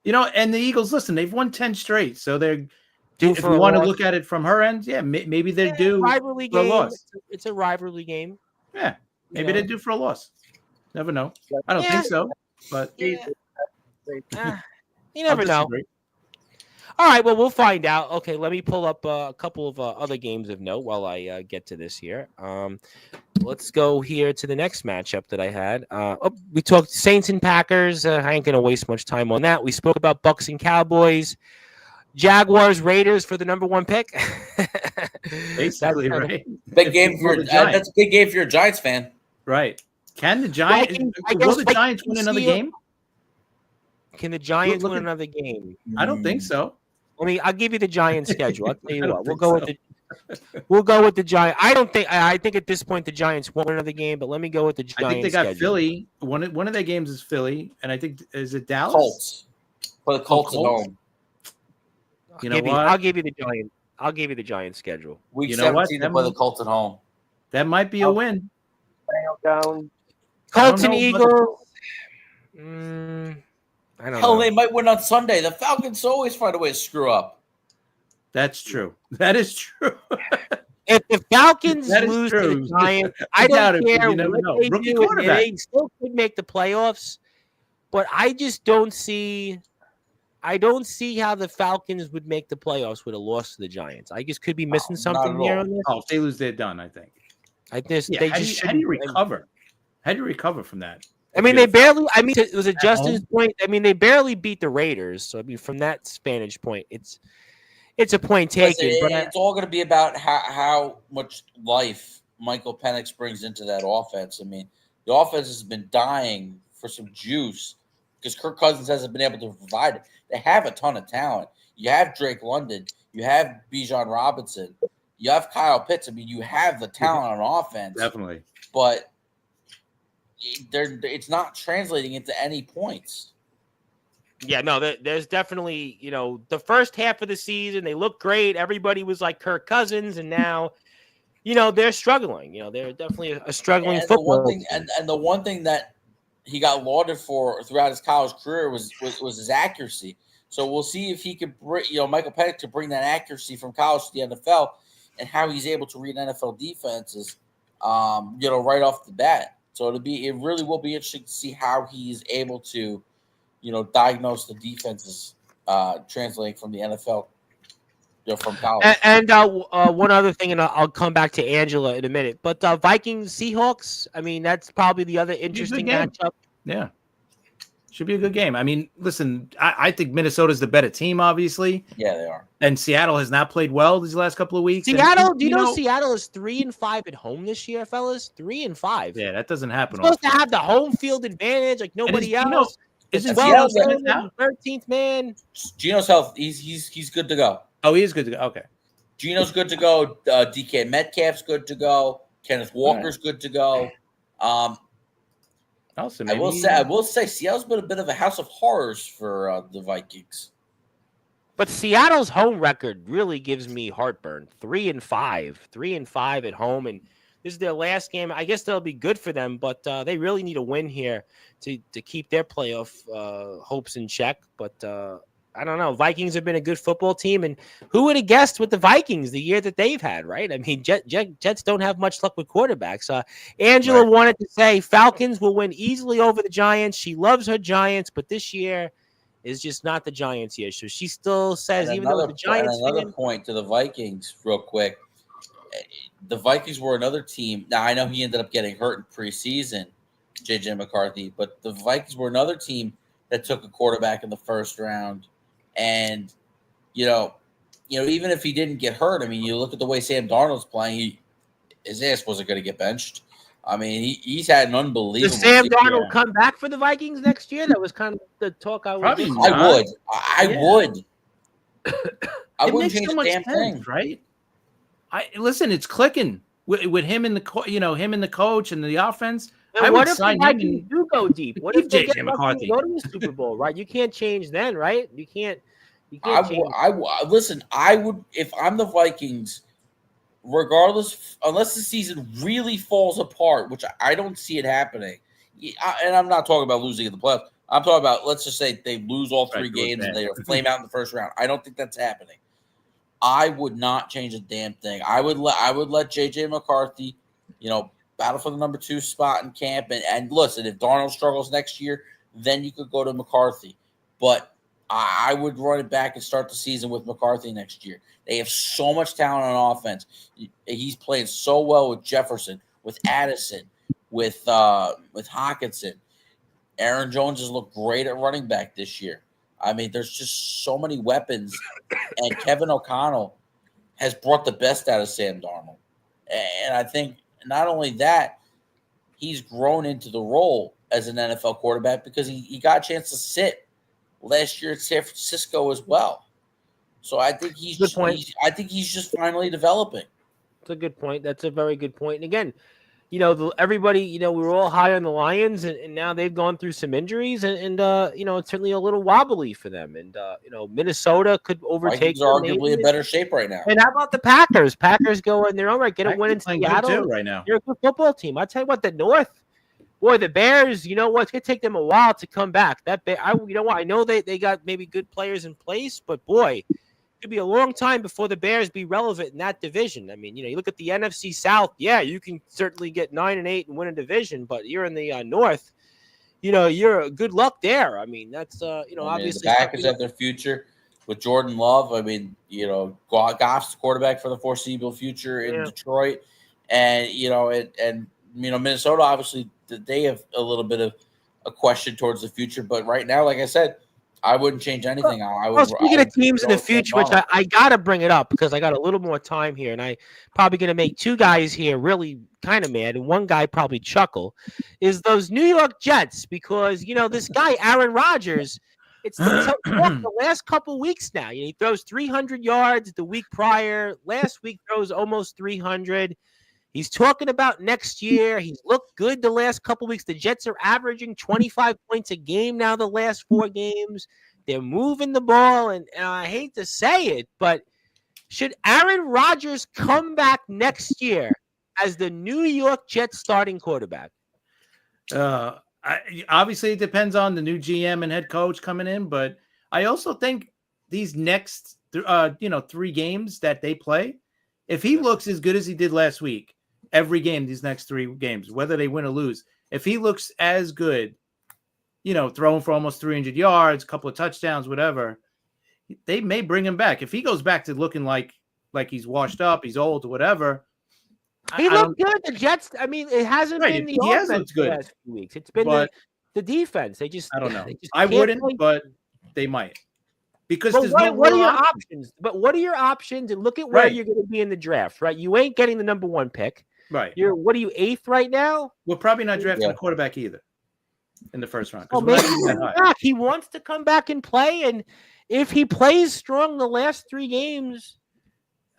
And the Eagles, listen, they've won 10 straight, so they're if you want to look at it from her end, maybe they're due rivalry for a game. loss. It's a rivalry game. Yeah, maybe they're due for a loss. Never know. I don't think so, but you never know. All right, well, we'll find out. Okay, let me pull up a couple of other games of note while I get to this here. Let's go here to the next matchup that I had. We talked Saints and Packers. I ain't going to waste much time on that. We spoke about Bucks and Cowboys. Jaguars, Raiders for the number 1 pick. Basically, right. Big game for that's a big game for your Giants fan. Right. Can the Giants will the Giants win another game? Can the Giants win another game? I don't think so. I'll give you the Giants schedule. I'll tell you what. We'll go with the Giants. I think at this point the Giants won't win another game, but let me go with the Giants. I think they got schedule. Philly. One of their games is Philly, and I think is it Dallas? Colts. For the Colts at home. I'll give you the Giants. I'll give you the Giants schedule. Week 17 to play the Colts at home. That might be a win. Colts and Eagles. I don't know. They might win on Sunday. The Falcons always find a way to screw up. That's true. That is true. If the Falcons lose to the Giants, I don't care what they do. They still could make the playoffs, but I just don't see. I don't see how the Falcons would make the playoffs with a loss to the Giants. I just could be missing something here on this. Oh, if they lose, they're done, I think. How do you recover? How do you recover from that? I mean, they barely. I mean, it was a Justin's point. I mean, they barely beat the Raiders. So I mean, from that vantage point, it's a point taken. It's all going to be about how much life Michael Penix brings into that offense. I mean, the offense has been dying for some juice because Kirk Cousins hasn't been able to provide it. They have a ton of talent. You have Drake London. You have Bijan Robinson. You have Kyle Pitts. I mean, you have the talent on offense. Definitely. But it's not translating into any points. Yeah, no, there's definitely, the first half of the season, they look great. Everybody was like Kirk Cousins, and now, they're struggling. They're definitely a struggling football team. And the one thing that he got lauded for throughout his college career was his accuracy. So we'll see if he could bring, Michael Penix to bring that accuracy from college to the NFL, and how he's able to read NFL defenses, right off the bat. So it really will be interesting to see how he's able to, diagnose the defenses translating from the NFL, from college. And one other thing, and I'll come back to Angela in a minute, but Vikings Seahawks, I mean, that's probably the other interesting matchup. Yeah. Should be a good game. I mean, listen, I think Minnesota's the better team, obviously. Yeah, they are. And Seattle has not played well these last couple of weeks. Seattle, do you know Seattle is 3-5 at home this year, fellas? 35. Yeah, that doesn't happen. You're supposed to have the home field advantage like nobody else. Isn't Seattle 13th man? Geno's health. He's good to go. Oh, he is good to go. Okay. Geno's good to go. DK Metcalf's good to go. Kenneth Walker's good to go. Also, I will say, Seattle's been a bit of a house of horrors for the Vikings. But Seattle's home record really gives me heartburn. 3-5 at home, and this is their last game. I guess that'll be good for them, but they really need a win here to keep their playoff hopes in check. But I don't know. Vikings have been a good football team, and who would have guessed with the Vikings the year that they've had, right? I mean, Jets don't have much luck with quarterbacks. Angela wanted to say Falcons will win easily over the Giants. She loves her Giants, but this year is just not the Giants year. So she still says, even though the Giants point to the Vikings real quick. The Vikings were another team. Now, I know he ended up getting hurt in preseason, J.J. McCarthy, but the Vikings were another team that took a quarterback in the first round. And, even if he didn't get hurt, I mean, you look at the way Sam Darnold's playing, his ass wasn't going to get benched. I mean, he's had an unbelievable. Does Sam Darnold come back for the Vikings next year? That was kind of the talk I was. Probably not. I would. I wouldn't change a damn thing, right? Listen, it's clicking with him and the coach and the offense. And what if the Vikings do go deep? What if they get McCarthy go to the Super Bowl? Right, you can't change then, right? You can't listen. I would, if I'm the Vikings, regardless, unless the season really falls apart, which I don't see it happening. And I'm not talking about losing in the playoffs. I'm talking about, let's just say they lose all three games and they are flame out in the first round. I don't think that's happening. I would not change a damn thing. I would let J.J. McCarthy, battle for the number 2 spot in camp. And listen, if Darnold struggles next year, then you could go to McCarthy. But I would run it back and start the season with McCarthy next year. They have so much talent on offense. He's playing so well with Jefferson, with Addison, with Hockenson. Aaron Jones has looked great at running back this year. I mean, there's just so many weapons. And Kevin O'Connell has brought the best out of Sam Darnold. And I think not only that, he's grown into the role as an NFL quarterback because he got a chance to sit last year at San Francisco as well. So I think he's just finally developing. That's a good point. That's a very good point. And again, everybody, we were all high on the Lions, and now they've gone through some injuries, and it's certainly a little wobbly for them. And Minnesota could overtake them. Arguably in better shape right now. And how about the Packers? Packers go in their own right, get a win in Seattle right now. They're a good football team. I'll tell you what, the North, boy, the Bears. You know what? It's gonna take them a while to come back. I know they got maybe good players in place, but boy, could be a long time before the Bears be relevant in that division. I mean, you look at the NFC South. Yeah, you can certainly get 9-8 and win a division, but you're in the North. You're good luck there. I mean, that's obviously the Packers have their future with Jordan Love. I mean, Goff's the quarterback for the foreseeable future in Detroit, and Minnesota obviously they have a little bit of a question towards the future, but right now, like I said, I wouldn't change anything. Well, speaking of teams in the future, which I got to bring it up because I got a little more time here, and I probably going to make two guys here really kind of mad, and one guy probably chuckle, is those New York Jets because, this guy, Aaron Rodgers, it's the last couple weeks now. He throws 300 yards the week prior. Last week throws almost 300. He's talking about next year. He's looked good the last couple weeks. The Jets are averaging 25 points a game now the last 4 games. They're moving the ball, and I hate to say it, but should Aaron Rodgers come back next year as the New York Jets starting quarterback? Obviously, it depends on the new GM and head coach coming in, but I also think these next 3 games that they play, if he looks as good as he did last week, every game, these next 3 games, whether they win or lose, if he looks as good, throwing for almost 300 yards, a couple of touchdowns, whatever, they may bring him back. If he goes back to looking like he's washed up, he's old, or whatever. He looked good. The Jets, it hasn't been the offense the last few weeks. It's been the defense. They just, I don't know. I wouldn't, but they might. Because what are your options? But what are your options? And look at where you're going to be in the draft, right? You ain't getting the number 1 pick. Right. What are you, 8th right now? We're probably not drafting a quarterback either in the first round. He wants to come back and play, and if he plays strong the last 3 games,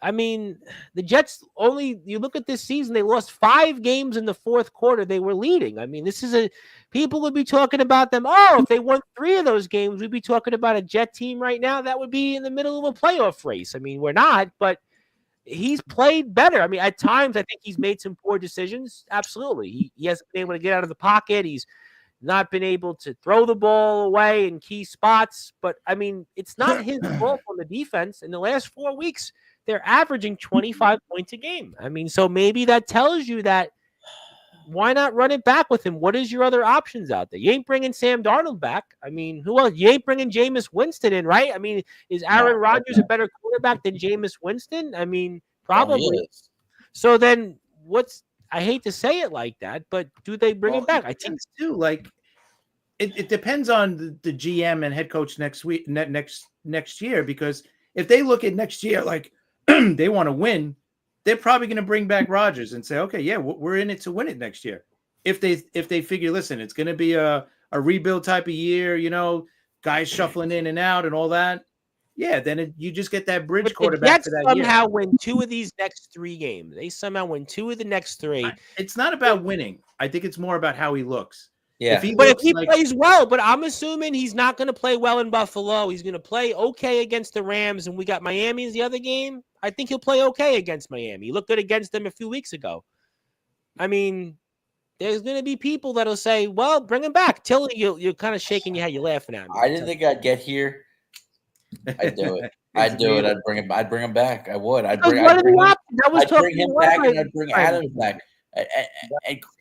the Jets you look at this season, they lost 5 games in the fourth quarter. They were leading. People would be talking about them. Oh, if they won 3 of those games, we'd be talking about a Jet team right now that would be in the middle of a playoff race. We're not, but he's played better. At times, I think he's made some poor decisions. Absolutely. He hasn't been able to get out of the pocket. He's not been able to throw the ball away in key spots. But, it's not his fault on the defense. In the last 4 weeks, they're averaging 25 points a game. So maybe that tells you that why not run it back with him? What is your other options out there? You ain't bringing Sam Darnold back. Who else? You ain't bringing Jameis Winston in, right? Is Aaron Rodgers a better quarterback than Jameis Winston? Probably. So then I hate to say it like that, but do they bring him back? I think too. It depends on the GM and head coach next year, because if they look at next year like they want to win, they're probably going to bring back Rodgers and say, okay, yeah, we're in it to win it next year. If they figure, listen, it's going to be a rebuild type of year, guys shuffling in and out and all that. Yeah, then you just get that bridge quarterback for that year. Somehow win 2 of these next 3 games. They somehow win 2 of the next 3. It's not about winning. I think it's more about how he looks. Yeah, if he plays well, but I'm assuming he's not going to play well in Buffalo. He's going to play okay against the Rams, and we got Miami as the other game. I think he'll play okay against Miami. He looked good against them a few weeks ago. There's going to be people that'll say, well, bring him back. Tilly, you're kind of shaking your head. You're laughing at me. I didn't think I'd get here. I'd do it. I'd do it. I'd bring him back. I would. I'd bring him back, and I'd bring Adams back.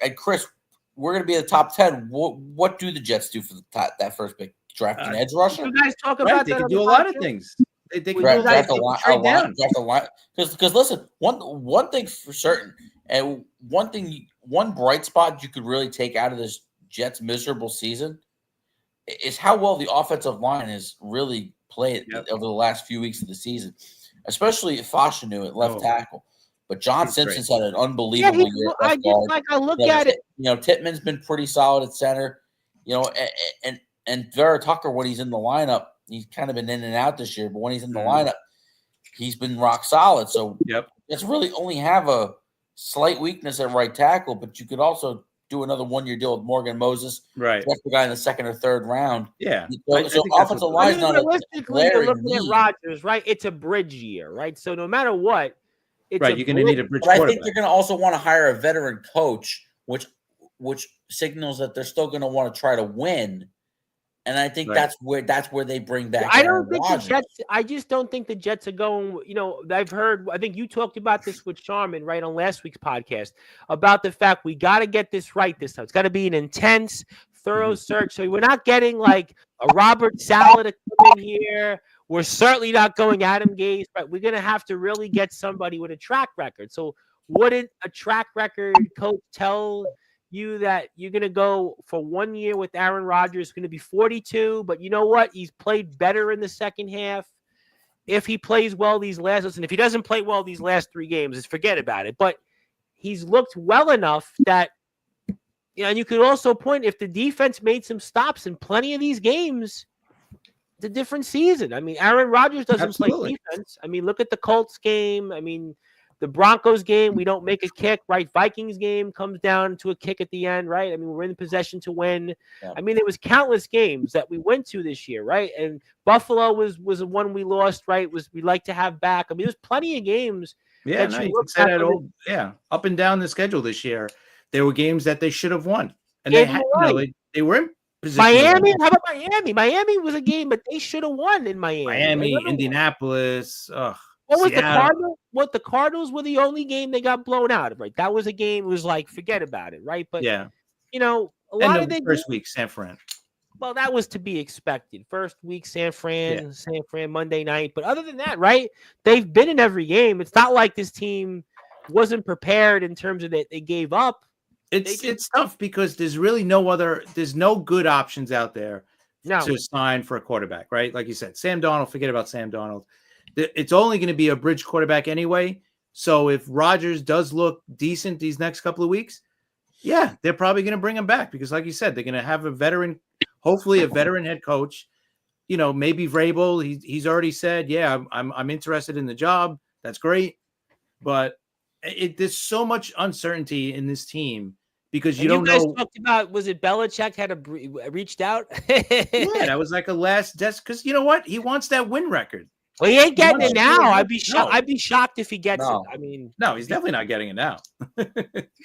And Chris, we're going to be in the top 10. What do the Jets do for that first pick? Draft an edge rusher? You guys talk about they can do a lot of things. They can draft a line. Because listen, one thing for certain, and one bright spot you could really take out of this Jets miserable season is how well the offensive line has really played over the last few weeks of the season, especially Fashanu at left tackle. But John Simpson's had an unbelievable year. I look at it. Tittman's been pretty solid at center. And Vera Tucker, when he's in the lineup, he's kind of been in and out this year. But when he's in the lineup, he's been rock solid. So it's really only have a slight weakness at right tackle, but you could also do another 1-year deal with Morgan Moses. Right. That's the guy in the 2nd or 3rd round. Yeah. So offensive line is not realistically, you're looking at Rodgers, right? It's a bridge year, right? So no matter what, it's you're going to need a bridge quarterback. But I think they're going to also want to hire a veteran coach, which signals that they're still going to want to try to win. And I think that's where they bring back. I don't think the Jets. I just don't think the Jets are going. I've heard. I think you talked about this with Sharman right on last week's podcast about the fact we got to get this right this time. It's got to be an intense, thorough search. So we're not getting like a Robert Saleh to come in here. We're certainly not going Adam Gase, but we're going to have to really get somebody with a track record. So wouldn't a track record coach tell you that you're going to go for 1 year with Aaron Rodgers, going to be 42, but you know what? He's played better in the second half. If he plays well these last, listen, if he doesn't play well these last 3 games, just forget about it. But he's looked well enough that, and you could also point, if the defense made some stops in plenty of these games, it's a different season. I mean, Aaron Rodgers doesn't play defense. I mean, look at the Colts game. I mean, the Broncos game, we don't make a kick, right? Vikings game comes down to a kick at the end, right? I mean, we're in possession to win. Yeah. I mean, there was countless games that we went to this year, right? And Buffalo was the one we lost, right? We like to have back. I mean, there's plenty of games. Yeah, no, you can say that up and down the schedule this year. There were games that they should have won, and they were in position. Miami, how about Miami? Miami was a game, but they should have won in Miami. Miami, Indianapolis. What was the Cardinals? The Cardinals were the only game they got blown out of, right? That was a game. It was like, forget about it, right? But a lot of the first week, San Fran. Well, that was to be expected. First week, San Fran Monday night. But other than that, right? They've been in every game. It's not like this team wasn't prepared in terms of that they gave up. It's tough because there's really there's no good options out there to sign for a quarterback, right? Like you said, Sam Darnold, forget about Sam Darnold. It's only going to be a bridge quarterback anyway. So if Rodgers does look decent these next couple of weeks, they're probably going to bring him back because, like you said, they're going to have hopefully a veteran head coach. Maybe Vrabel. He's already said, I'm interested in the job. That's great, but there's so much uncertainty in this team because you don't know. Talked about, was it Belichick had reached out? Yeah, that was like a last desk because you know what? He wants that win record. Well, he ain't getting it now. I'd be shocked if he gets it. I mean, no, he's definitely not getting it now.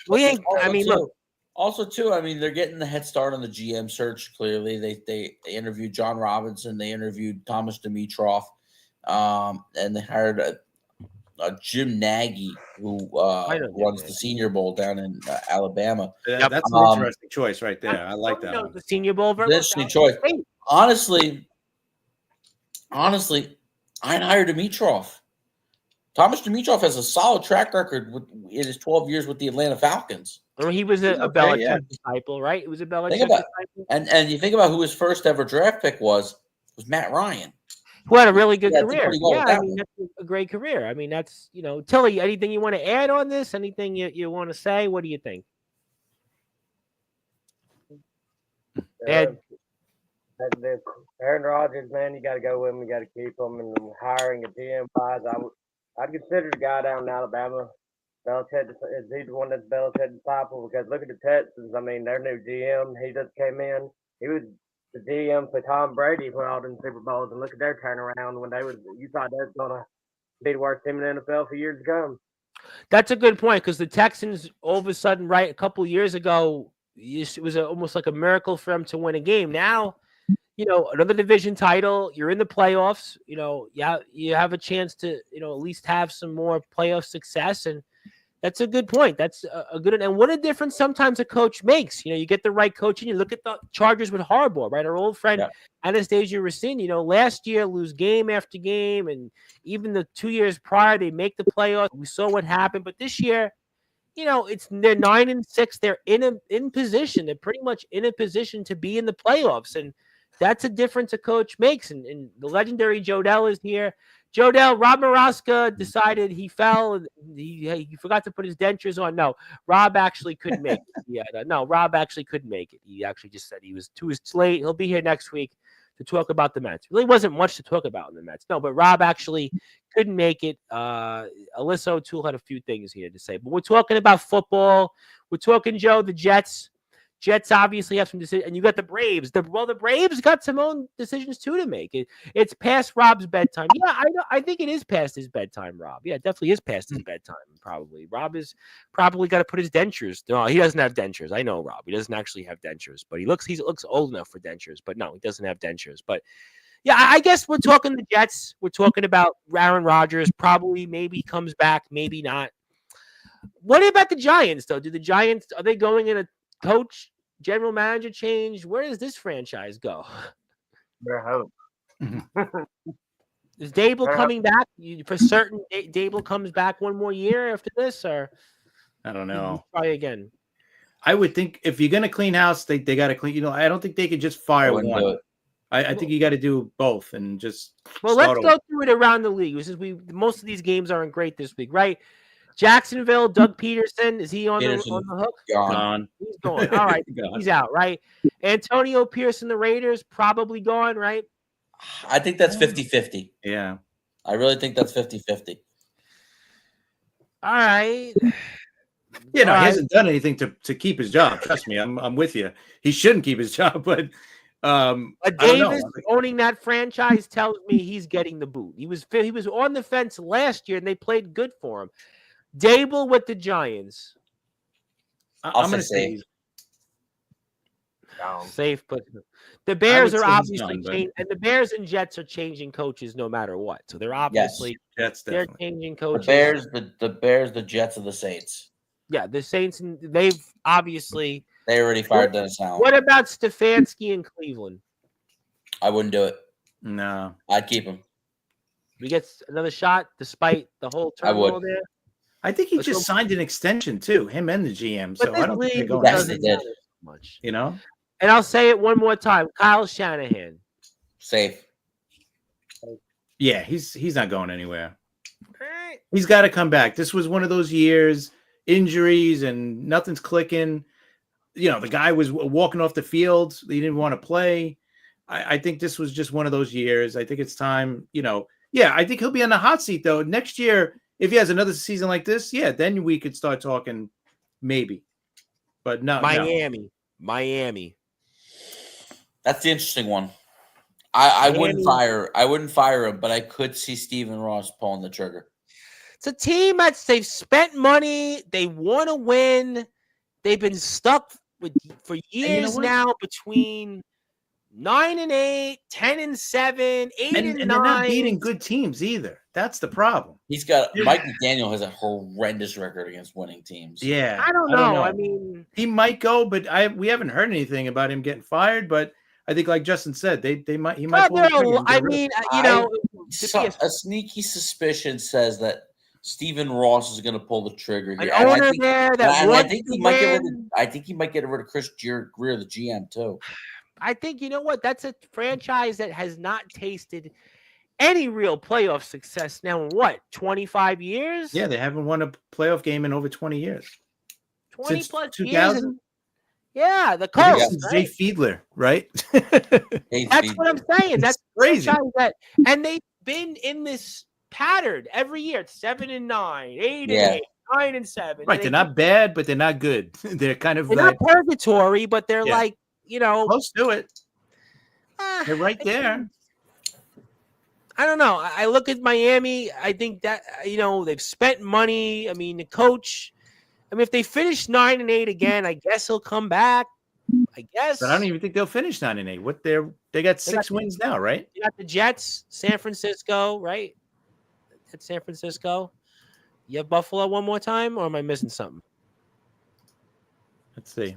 We ain't. I mean, look. Also, too, I mean, they're getting the head start on the GM search. Clearly, they interviewed John Robinson, they interviewed Thomas Dimitroff, and they hired Jim Nagy, who runs the Senior Bowl down in Alabama. That's an interesting choice right there. I like that one. The Senior Bowl. Interesting choice. Honestly, I'd hire Dimitroff. Thomas Dimitroff has a solid track record in his 12 years with the Atlanta Falcons. Well, he was a Belichick disciple, right? It was a Belichick disciple. And you think about who his first ever draft pick was Matt Ryan. Who had a really good career. I mean, that's a great career. I mean, that's, Tilly, anything you want to add on this? Anything you want to say? What do you think? Aaron Rodgers, man, you got to go with him. You got to keep him. And hiring a GM wise, I'd consider the guy down in Alabama. Belichick is he the one that's Belichick disciple? Because look at the Texans. I mean, their new GM, he just came in. He was the GM for Tom Brady for all them Super Bowls, and look at their turnaround when you thought that was gonna be the worst team in the NFL for years to come. That's a good point because the Texans, all of a sudden, right, a couple of years ago, it was almost like a miracle for them to win a game. Now, another division title, you're in the playoffs. You have a chance to, at least have some more playoff success, and that's a good point. That's a good, and what a difference sometimes a coach makes. You get the right coach, and you look at the Chargers with Harbaugh, right? Our old friend Anastasia Racine. last year lose game after game, and even the 2 years prior they make the playoffs. We saw what happened, but this year, they're 9-6. They're in position. They're pretty much in a position to be in the playoffs, and that's a difference a coach makes. And the legendary Jodell is here. Jodell, Rob Maraska decided he fell. And he forgot to put his dentures on. No, Rob actually couldn't make it. Rob actually couldn't make it. He actually just said he was too late. He'll be here next week to talk about the Mets. Really wasn't much to talk about in the Mets. No, but Rob actually couldn't make it. Alyssa O'Toole had a few things here to say. But we're talking about football. We're talking, Joe, the Jets. Jets obviously have some decisions, and you got the Braves. The Braves got some own decisions too to make. It's past Rob's bedtime. Yeah, I know. I think it is past his bedtime, Rob. Yeah, it definitely is past his bedtime. Probably Rob is probably got to put his dentures. No, he doesn't have dentures. I know Rob. He doesn't actually have dentures, but he looks old enough for dentures. But no, he doesn't have dentures. But yeah, I guess we're talking the Jets. We're talking about Aaron Rodgers. Probably, maybe comes back, maybe not. What about the Giants, though? Are they going in a coach, general manager change? Where does this franchise go? Their hope. Is Dable coming back? For certain, Dable comes back one more year after this, or I don't know. Try again. I would think if you're going to clean house, they got to clean. You know, I don't think they could just I fire wouldn't do one. it. I think you got to do both and just. Well, start let's over. go through it around the league. Since most of these games aren't great this week, right? Jacksonville, Doug Peterson, is he on the hook? Gone. He's gone. All right, he's out, right? Antonio Pearson, the Raiders, probably gone, right? I think that's 50-50. Yeah. I really think that's 50-50. All right. You know, All he right. hasn't done anything to keep his job. Trust me, I'm with you. He shouldn't keep his job, but Davis owning that franchise tells me he's getting the boot. He was on the fence last year, and they played good for him. Dable with the Giants. I'm going to say safe, but the Bears are say he's obviously done, but- changing, and the Bears and Jets are changing coaches no matter what. So they're obviously Jets they're definitely. changing The coaches. Bears, the Jets, and the Saints. Yeah, the Saints, and they've obviously. They already fired Dennis Allen. What about Stefanski in Cleveland? I wouldn't do it. No. I'd keep him. We get another shot despite the whole I would. turmoil there. I think he Let's just go. signed an extension too, him and the GM. But So this I don't think they're league going. Yes, doesn't they did. matter so much. You know. And I'll say it one more time: Kyle Shanahan. Safe. Yeah, he's not going anywhere. He's got to come back. This was one of those years, injuries and nothing's clicking. You know, the guy was walking off the field. He didn't want to play. I think this was just one of those years. I think it's time, you know. Yeah, I think he'll be on the hot seat, though. Next year, if he has another season like this, yeah, then we could start talking maybe. But no. Miami. That's the interesting one. I wouldn't fire him, but I could see Stephen Ross pulling the trigger. It's a team they've spent money. They want to win. They've been stuck for years now between 9-8, 10-7, 8-9. And they're not beating good teams either. That's the problem. He's got Mike McDaniel has a horrendous record against winning teams. Yeah, I don't know. I mean, he might go, but we haven't heard anything about him getting fired. But I think, like Justin said, he might. Pull the trigger. I mean, you know, a sneaky suspicion says that Stephen Ross is going to pull the trigger here. An owner there that I think he might get rid of. I think he might get rid of Chris Greer, the GM, too. I think, you know what? That's a franchise that has not tasted any real playoff success now in what, 25 years? Yeah, they haven't won a playoff game in over 20 years. 20 Since plus 2000? years. Yeah, the Colts. Jay Fiedler, right? That's what I'm saying. That's crazy. And they've been in this pattern every year. It's 7-9, 8-8, 9-7. Right, they're not bad, but they're not good. They're kind of they're not purgatory, but they're like, you know, close to it. They're right there. I don't know. I look at Miami. I think that, you know, they've spent money. I mean, the coach. I mean, if they finish 9-8 again, I guess he'll come back. I guess. But I don't even think they'll finish 9-8. They got 6 wins now, right? You got the Jets, San Francisco, right? At San Francisco. You have Buffalo one more time, or am I missing something? Let's see.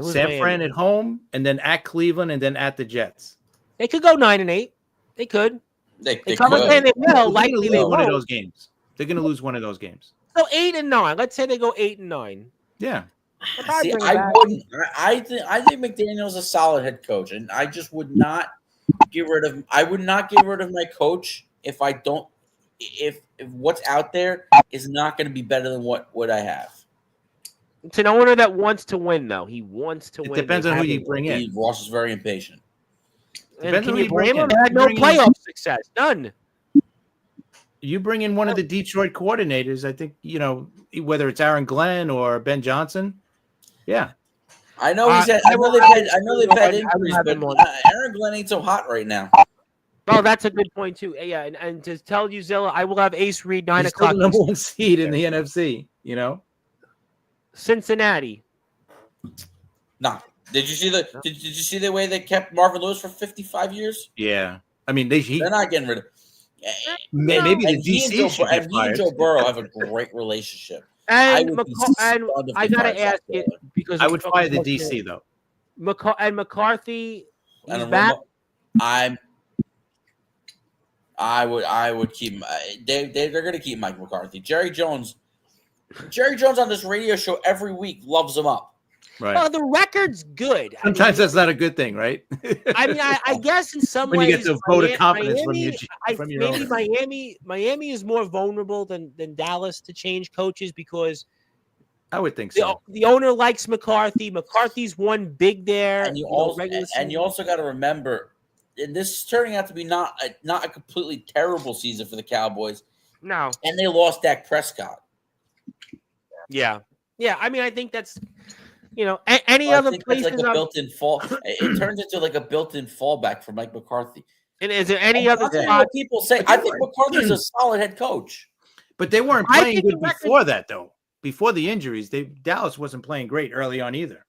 San Fran at home, and then at Cleveland, and then at the Jets. They could go 9-8. They could. They could. They will. Likely they one won't. of those games. They're going to lose one of those games. So 8-9. Let's say they go 8-9. Yeah. See, I wouldn't. I think McDaniel's a solid head coach, and I just would not get rid of. I would not get rid of my coach if I don't. If what's out there is not going to be better than what I have. It's an owner that wants to win, though. He wants to win. It depends on who you bring in. Ross is very impatient. And can you blame him? They had no playoff success. None. You bring in one of the Detroit coordinators, I think, you know, whether it's Aaron Glenn or Ben Johnson. Yeah. I know he's had, I know they've had injuries, but Aaron Glenn ain't so hot right now. Oh, that's a good point, too. Yeah, and to tell you, Zilla, I will have Ace Reed 9 He's o'clock. still the number one seed in the NFC, you know? Cincinnati. No. Did you see the way they kept Marvin Lewis for 55 years? Yeah. I mean, they're not getting rid of maybe the DC should get fired. And Joe Burrow have a great relationship. And I gotta ask it because I would fire the DC though. McCarthy, he's back. I would keep him. They're going to keep Mike McCarthy. Jerry Jones Jerry Jones on this radio show every week loves him up. Right. Well, the record's good. Sometimes that's not a good thing, right? I mean, I guess in some when ways, you get the vote of confidence Miami, from your maybe owner. Miami is more vulnerable than Dallas to change coaches because I would think so. the owner likes McCarthy. McCarthy's won big there. And you also got to remember, and this is turning out to be not a completely terrible season for the Cowboys. No, and they lost Dak Prescott. Yeah. I mean, I think that's any other place like a built-in fall. It turns into like a built-in fallback for Mike McCarthy. And is there any other spot? People say? I think McCarthy's a solid head coach, but they weren't playing good before that, though. Before the injuries, Dallas wasn't playing great early on either.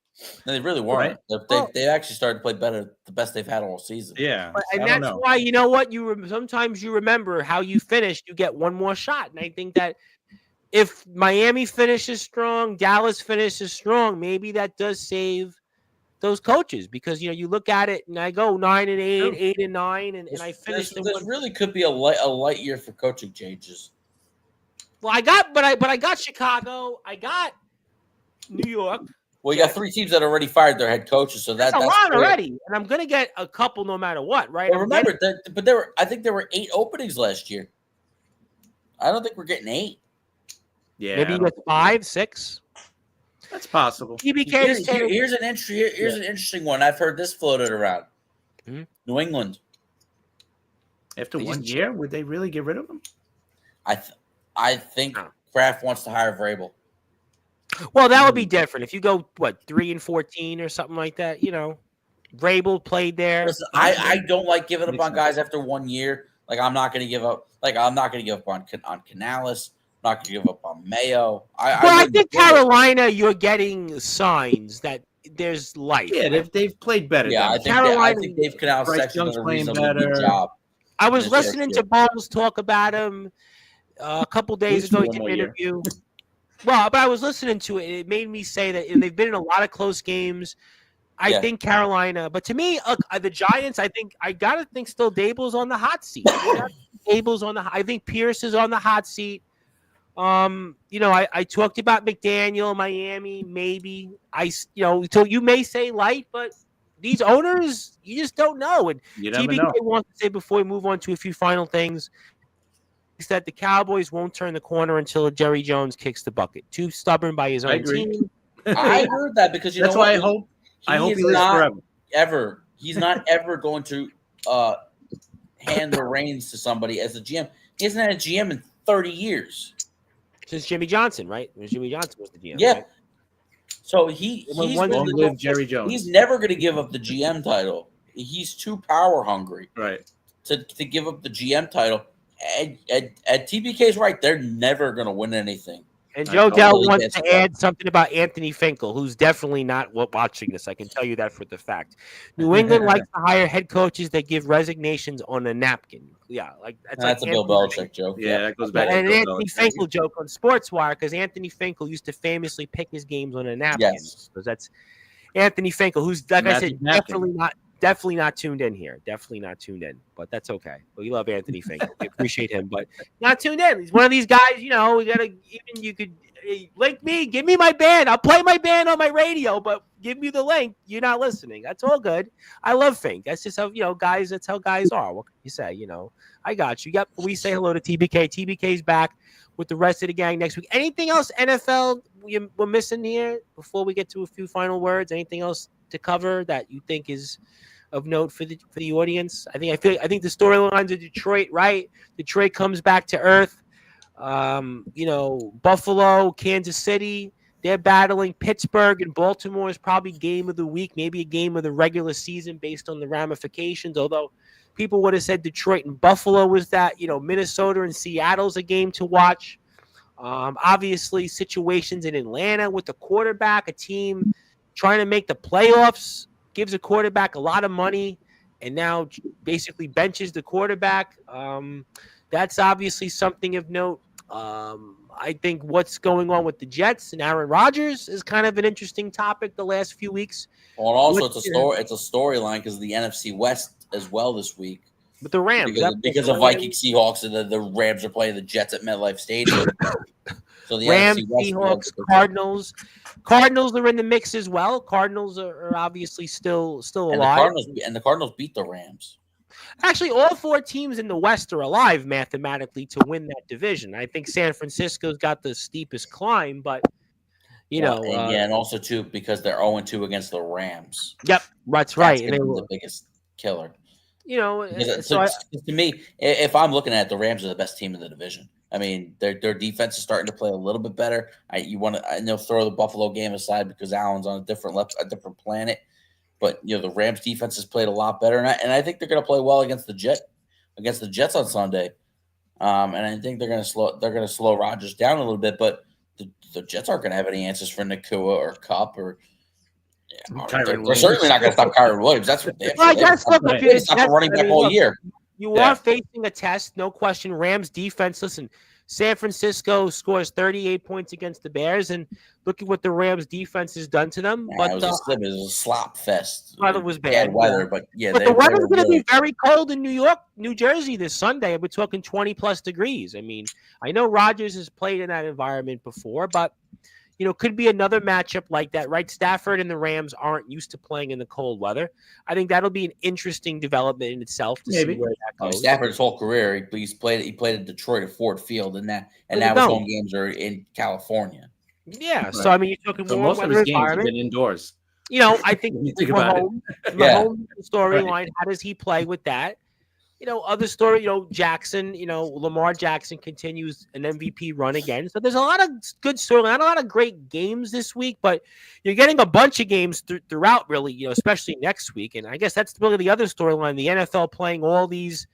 No, they really weren't. Right? They actually started to play better, the best they've had all season. Yeah, and that's why sometimes you remember how you finished. You get one more shot, and I think that if Miami finishes strong, Dallas finishes strong, maybe that does save those coaches because you look at it and I go 9-8, 8-9, and I finished. This really could be a light year for coaching changes. Well, I got Chicago, I got New York. Well, you got 3 teams that already fired their head coaches, so that's a lot already, and I'm gonna get a couple no matter what, right? Well, remember, I think there were 8 openings last year. I don't think we're getting 8. Yeah, maybe you get 5, 6. That's possible. Here's an interesting one. I've heard this floated around. Mm-hmm. New England. After 1 year, would they really get rid of him? I think Kraft wants to hire Vrabel. Well, that would be different if you go 3-14 or something like that. Vrabel played there. Listen, I don't like giving up on guys after 1 year. Like I'm not going to give up. Like I'm not going to give up on Canales. I'm not going to give up on Mayo. I think Carolina, you're getting signs that there's life. Yeah, they've played better. Yeah, I think Dave Canales actually done a reasonably good job. I was listening to Bowles talk about him a couple days ago. He did an interview. Well, but I was listening to it. It made me say that they've been in a lot of close games. I think Carolina, but to me, the Giants. I gotta think still Dable's on the hot seat. I think Pierce is on the hot seat. I talked about McDaniel, Miami, maybe. So you may say light, but these owners, you just don't know. And TBK wants to say before we move on to a few final things, is that the Cowboys won't turn the corner until Jerry Jones kicks the bucket. Too stubborn by his own team. I heard that because that's why I hope he lives forever. He's not ever going to hand the reins to somebody as a GM. He hasn't had a GM in 30 years. Since Jimmy Johnson, right? Jimmy Johnson was the GM. Yeah. Right? So he's Jerry Jones. He's never going to give up the GM title. He's too power hungry, right? To give up the GM title. At TBK's right, they're never going to win anything. And Joe Dell wants to add something about Anthony Finkel, who's definitely not watching this. I can tell you that for the fact. New England likes to hire head coaches that give resignations on a napkin. Yeah, that's a Bill Belichick joke. Yeah, that goes back. And an Anthony Finkel joke on Sportswire because Anthony Finkel used to famously pick his games on a napkin. Yes, because that's Anthony Finkel, who's like I said, definitely not tuned in here. Definitely not tuned in, but that's okay. We love Anthony Finkel. We appreciate him, but not tuned in. He's one of these guys, we gotta you could link me, give me my band. I'll play my band on my radio, but give me the link. You're not listening. That's all good. I love Fink. That's just how guys, that's how guys are. What can you say? I got you. Yep. We say hello to TBK. TBK's back with the rest of the gang next week. Anything else NFL we're missing here before we get to a few final words? Anything else to cover that you think is of note for the audience? I think the storylines of Detroit, right? Detroit comes back to earth. Buffalo, Kansas City, they're battling. Pittsburgh and Baltimore is probably game of the week, maybe a game of the regular season based on the ramifications. Although people would have said Detroit and Buffalo was that. Minnesota and Seattle's a game to watch. Obviously, situations in Atlanta with the quarterback, a team trying to make the playoffs, gives a quarterback a lot of money, and now basically benches the quarterback. That's obviously something of note. I think what's going on with the Jets and Aaron Rodgers is kind of an interesting topic the last few weeks. Well, and also it's a storyline because of the NFC West as well this week. With the Rams. Because of Vikings, Seahawks, and the Rams are playing the Jets at MetLife Stadium. So the Rams, NFC West Seahawks, Cardinals. Cardinals are in the mix as well. Cardinals are obviously still alive. The Cardinals beat the Rams. Actually, all 4 teams in the West are alive mathematically to win that division. I think San Francisco's got the steepest climb, but and also too because they're 0-2 against the Rams. Yep, that's right. And they were the biggest killer. To me, if I'm looking at it, the Rams are the best team in the division. I mean, their defense is starting to play a little bit better. I know throw the Buffalo game aside because Allen's on a different planet. But the Rams defense has played a lot better, and I think they're going to play well against the Jets on Sunday. And I think they're going to slow Rodgers down a little bit. But the Jets aren't going to have any answers for Nakua or Kupp or. They're certainly not going to stop Kyron Williams. That's what they. I guess they stopped the running back all year. You are facing a test, no question. Rams defense. Listen, San Francisco scores 38 points against the Bears, and look at what the Rams defense has done to them. It was a slop fest. Weather was bad. Weather, but the weather's going to be very cold in New York, New Jersey this Sunday. We're talking 20+ degrees. I mean, I know Rodgers has played in that environment before, but could be another matchup like that, right? Stafford and the Rams aren't used to playing in the cold weather. I think that'll be an interesting development in itself to see where that goes. Stafford's whole career, he played at Detroit at Ford Field, and now his home games are in California. Yeah, right. So I mean, you're talking more most of his games have been indoors. I think Mahomes storyline. How does he play with that? Other story, Jackson, Lamar Jackson continues an MVP run again. So there's a lot of good story, not a lot of great games this week, but you're getting a bunch of games throughout, really, especially next week. And I guess that's really the other storyline, the NFL playing all these,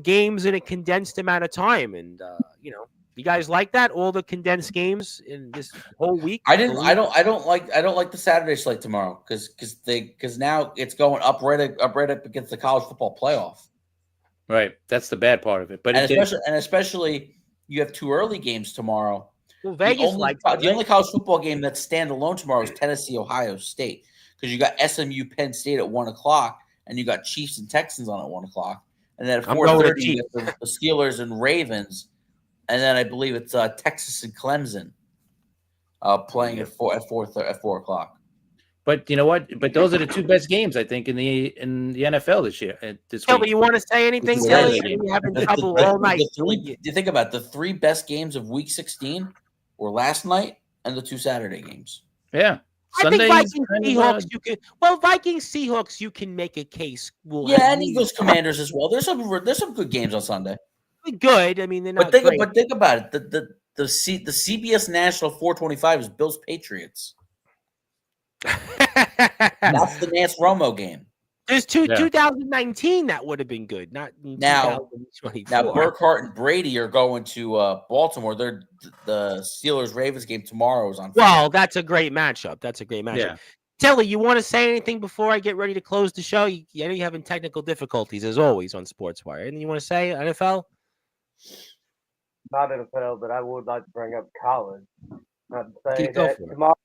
games in a condensed amount of time. And, you guys like that? All the condensed games in this whole week? I don't like the Saturday slate tomorrow because now it's going up right up against the college football playoff. Right, that's the bad part of it. But especially you have 2 early games tomorrow. Well, Vegas the only college football game that's standalone tomorrow is Tennessee Ohio State because you got SMU Penn State at 1:00 and you got Chiefs and Texans on at 1:00, and then at 4:30 you got the Steelers and Ravens, and then I believe it's Texas and Clemson playing at 4:00. But you know what? But those are the 2 best games I think in the NFL this year. This week. But you want to say anything, Kelly? You're having trouble all night. Do you think about it? The 3 best games of Week 16 were last night and the 2 Saturday games. Yeah, Sunday, I think Vikings Seahawks. Vikings Seahawks. You can make a case. And Eagles Commanders as well. There's some good games on Sunday. Good. I mean, they're not. But think about it. The CBS National 425 is Bills Patriots. That's the Nance Romo game. There's 2019 that would have been good. Not now. Now Burkhardt and Brady are going to Baltimore. They're the Steelers Ravens game tomorrow is on. Well, that's a great matchup. Yeah. Telly, you want to say anything before I get ready to close the show? I know you're having technical difficulties as always on Sportswire. Anything you want to say, NFL? Not NFL, but I would like to bring up college. I'd say that tomorrow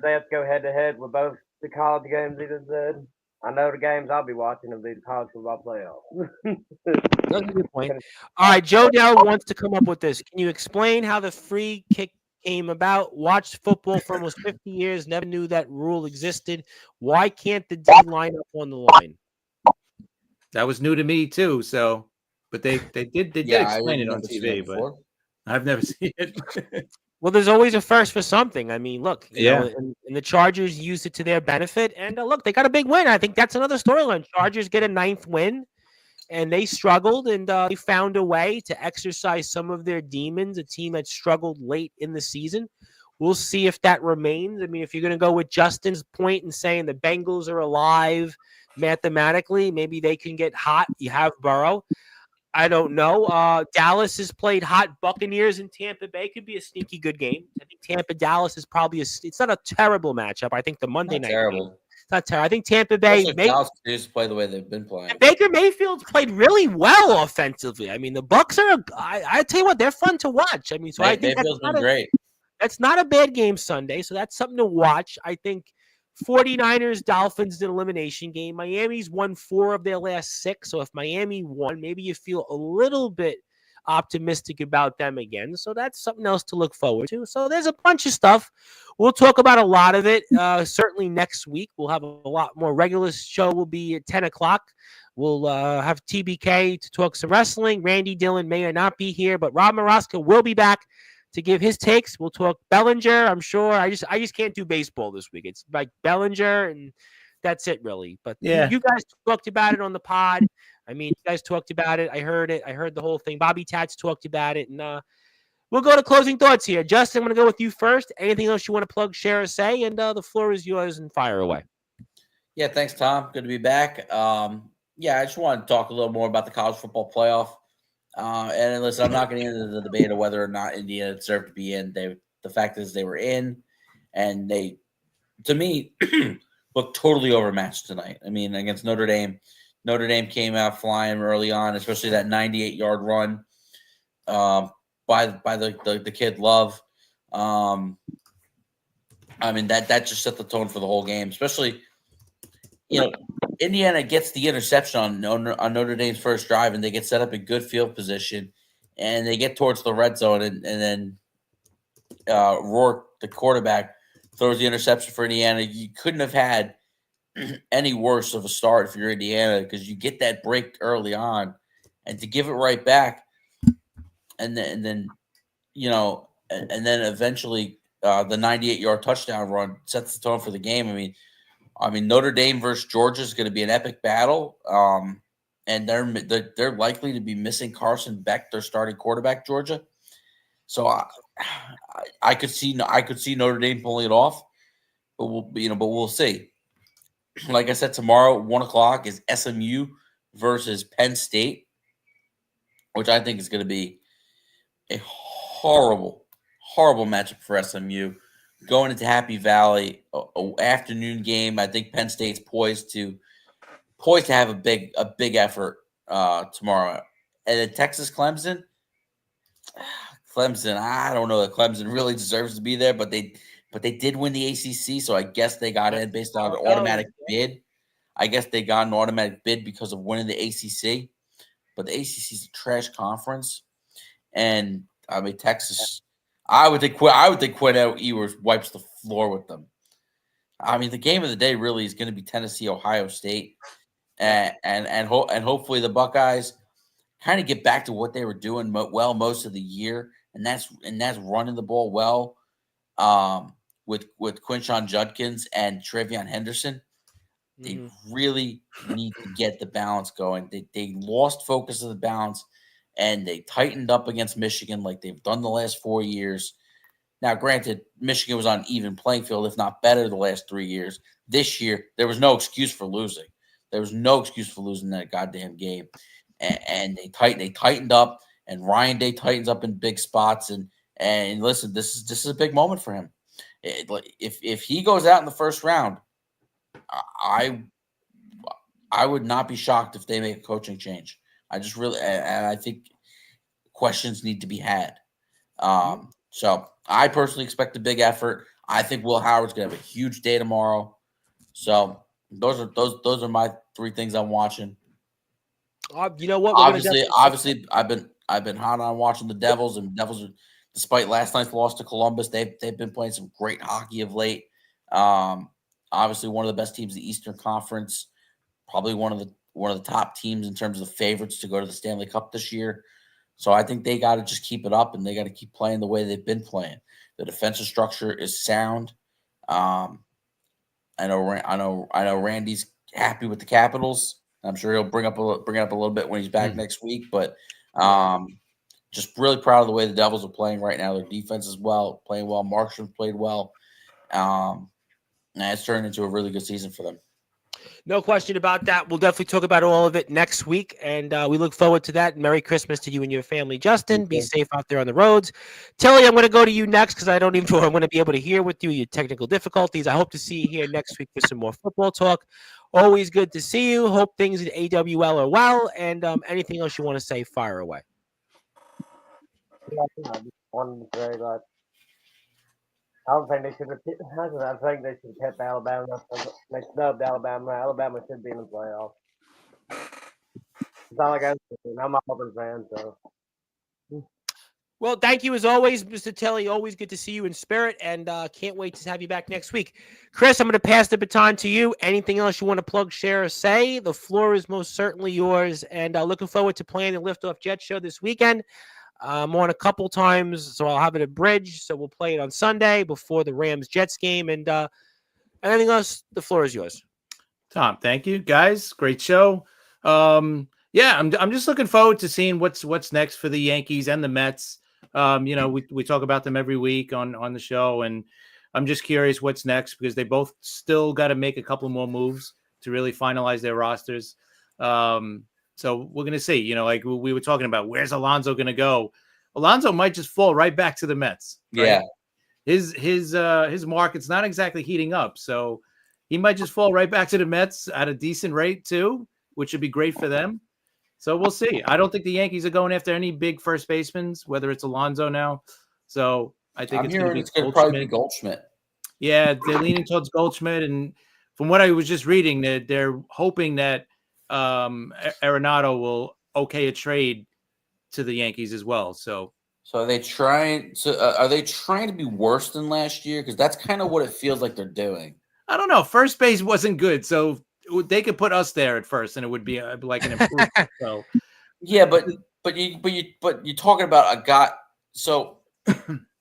they have to go head-to-head with both the college games he just said. I know the games I'll be watching will be the college football playoffs. That's a good point. All right, Joe Dell wants to come up with this. Can you explain how the free kick came about? Watched football for almost 50 years, never knew that rule existed. Why can't the D line up on the line? That was new to me too. So, but they did explain it on TV, but I've never seen it. Well, there's always a first for something. I mean, look, you know, and the Chargers used it to their benefit. And look, they got a big win. I think that's another storyline. Chargers get a 9th win, and they struggled, and they found a way to exercise some of their demons, a team that struggled late in the season. We'll see if that remains. I mean, if you're going to go with Justin's point and saying the Bengals are alive mathematically, maybe they can get hot. You have Burrow. I don't know. Dallas has played hot. Buccaneers in Tampa Bay could be a sneaky good game. I think Tampa-Dallas is probably it's not a terrible matchup. I think the Monday night game. It's not terrible. I think Tampa Bay. Dallas continues to play the way they've been playing. Baker Mayfield's played really well offensively. I mean, the Bucs are. I tell you what, they're fun to watch. I mean, so I think Mayfield's been great. That's not a bad game Sunday, so that's something to watch. I think 49ers, Dolphins, an elimination game. Miami's won 4 of their last 6. So if Miami won, maybe you feel a little bit optimistic about them again. So that's something else to look forward to. So there's a bunch of stuff. We'll talk about a lot of it. Certainly next week. We'll have a lot more. Regular show will be at 10 o'clock. We'll have TBK to talk some wrestling. Randy Dillon may or not be here, but Rob Maraska will be back to give his takes. We'll talk Bellinger. I'm sure. I just can't do baseball this week. It's like Bellinger, and that's it, really. But Yeah. you guys talked about it on the pod. I mean, you guys talked about it. I heard it. I heard the whole thing. Bobby Tats talked about it, and we'll go to closing thoughts here. Justin, I'm going to go with you first. Anything else you want to plug, share, or say? And the floor is yours, and fire away. Yeah, thanks, Tom. Good to be back. Yeah, I just want to talk a little more about the college football playoff. And listen, I'm not going to get into the debate of whether or not Indiana deserved to be in. The fact is they were in, and they, to me, looked totally overmatched tonight. I mean, against Notre Dame. Notre Dame came out flying early on, especially that 98-yard run by the kid Love. I mean, that just set the tone for the whole game, especially, Indiana gets the interception on Notre Dame's first drive, and they get set up in good field position, and they get towards the red zone, and then Rourke, the quarterback, throws the interception for Indiana. You couldn't have had any worse of a start if you're Indiana, because you get that break early on, and to give it right back, and then eventually the 98-yard touchdown run sets the tone for the game. I mean, Notre Dame versus Georgia is going to be an epic battle, and they're likely to be missing Carson Beck, their starting quarterback, Georgia. So I could see Notre Dame pulling it off, but we'll see. Like I said, tomorrow 1:00 is SMU versus Penn State, which I think is going to be a horrible matchup for SMU. Going into Happy Valley, a afternoon game. I think Penn State's poised to have a big effort tomorrow. And then Texas Clemson. I don't know that Clemson really deserves to be there, but they did win the ACC, so I guess they got in based on an automatic bid. I guess they got an automatic bid because of winning the ACC. But the ACC is a trash conference, and I mean Texas. I would think Quinn Ewers wipes the floor with them. I mean, the game of the day really is going to be Tennessee, Ohio State, and hopefully the Buckeyes kind of get back to what they were doing well most of the year, and that's running the ball well with Quinshon Judkins and Travion Henderson. They really need to get the balance going. They lost focus of the balance. And they tightened up against Michigan like they've done the last 4 years. Now, granted, Michigan was on an even playing field, if not better, the last 3 years. This year, there was no excuse for losing. There was no excuse for losing that goddamn game. And they tightened up, and Ryan Day tightens up in big spots. And listen, this is a big moment for him. If he goes out in the first round, I would not be shocked if they make a coaching change. I think questions need to be had. So I personally expect a big effort. I think Will Howard's going to have a huge day tomorrow. So those are my 3 things I'm watching. You know what? Obviously, I've been hot on watching the Devils, and Devils are, despite last night's loss to Columbus, they've been playing some great hockey of late. Obviously, one of the best teams in the Eastern Conference, probably one of the top teams in terms of the favorites to go to the Stanley Cup this year. So I think they got to just keep it up, and they got to keep playing the way they've been playing. The defensive structure is sound. I know Randy's happy with the Capitals. I'm sure he'll bring it up a little bit when he's back next week. But just really proud of the way the Devils are playing right now. Their defense is playing well. Markstrom played well. And it's turned into a really good season for them. No question about that. We'll definitely talk about all of it next week, and we look forward to that. Merry Christmas to you and your family, Justin. Be safe out there on the roads. Tilly, I'm going to go to you next because I don't even know if I'm going to be able to hear with you. Your technical difficulties. I hope to see you here next week for some more football talk. Always good to see you. Hope things at AWL are well, and anything else you want to say, fire away. Yeah, I just wanted to say that I don't think they should have. I think they should have kept Alabama. They snubbed Alabama. Alabama should be in the playoffs. It's not like I'm an Auburn fan, so. Well, thank you as always, Mr. Telly. Always good to see you in spirit, and can't wait to have you back next week. Chris, I'm going to pass the baton to you. Anything else you want to plug, share, or say? The floor is most certainly yours, and looking forward to playing the Liftoff Jet Show this weekend. I'm on a couple times, so I'll have it at Bridge, so we'll play it on Sunday before the Rams-Jets game, and anything else, the floor is yours. Tom, thank you, guys. Great show. Yeah, I'm just looking forward to seeing what's next for the Yankees and the Mets. We talk about them every week on the show, and I'm just curious what's next because they both still got to make a couple more moves to really finalize their rosters. So we're gonna see. Like we were talking about, where's Alonso gonna go? Alonso might just fall right back to the Mets. Right? Yeah, his market's not exactly heating up, so he might just fall right back to the Mets at a decent rate too, which would be great for them. So we'll see. I don't think the Yankees are going after any big first basemen, whether it's Alonso now. So I think it's going to probably be Goldschmidt. Yeah, they're leaning towards Goldschmidt, and from what I was just reading, they're hoping that Arenado will okay a trade to the Yankees as well. So are they trying? Are they trying to be worse than last year? Because that's kind of what it feels like they're doing. I don't know. First base wasn't good, so they could put us there at first, and it would be like an improvement. So yeah, but you're talking about a guy. So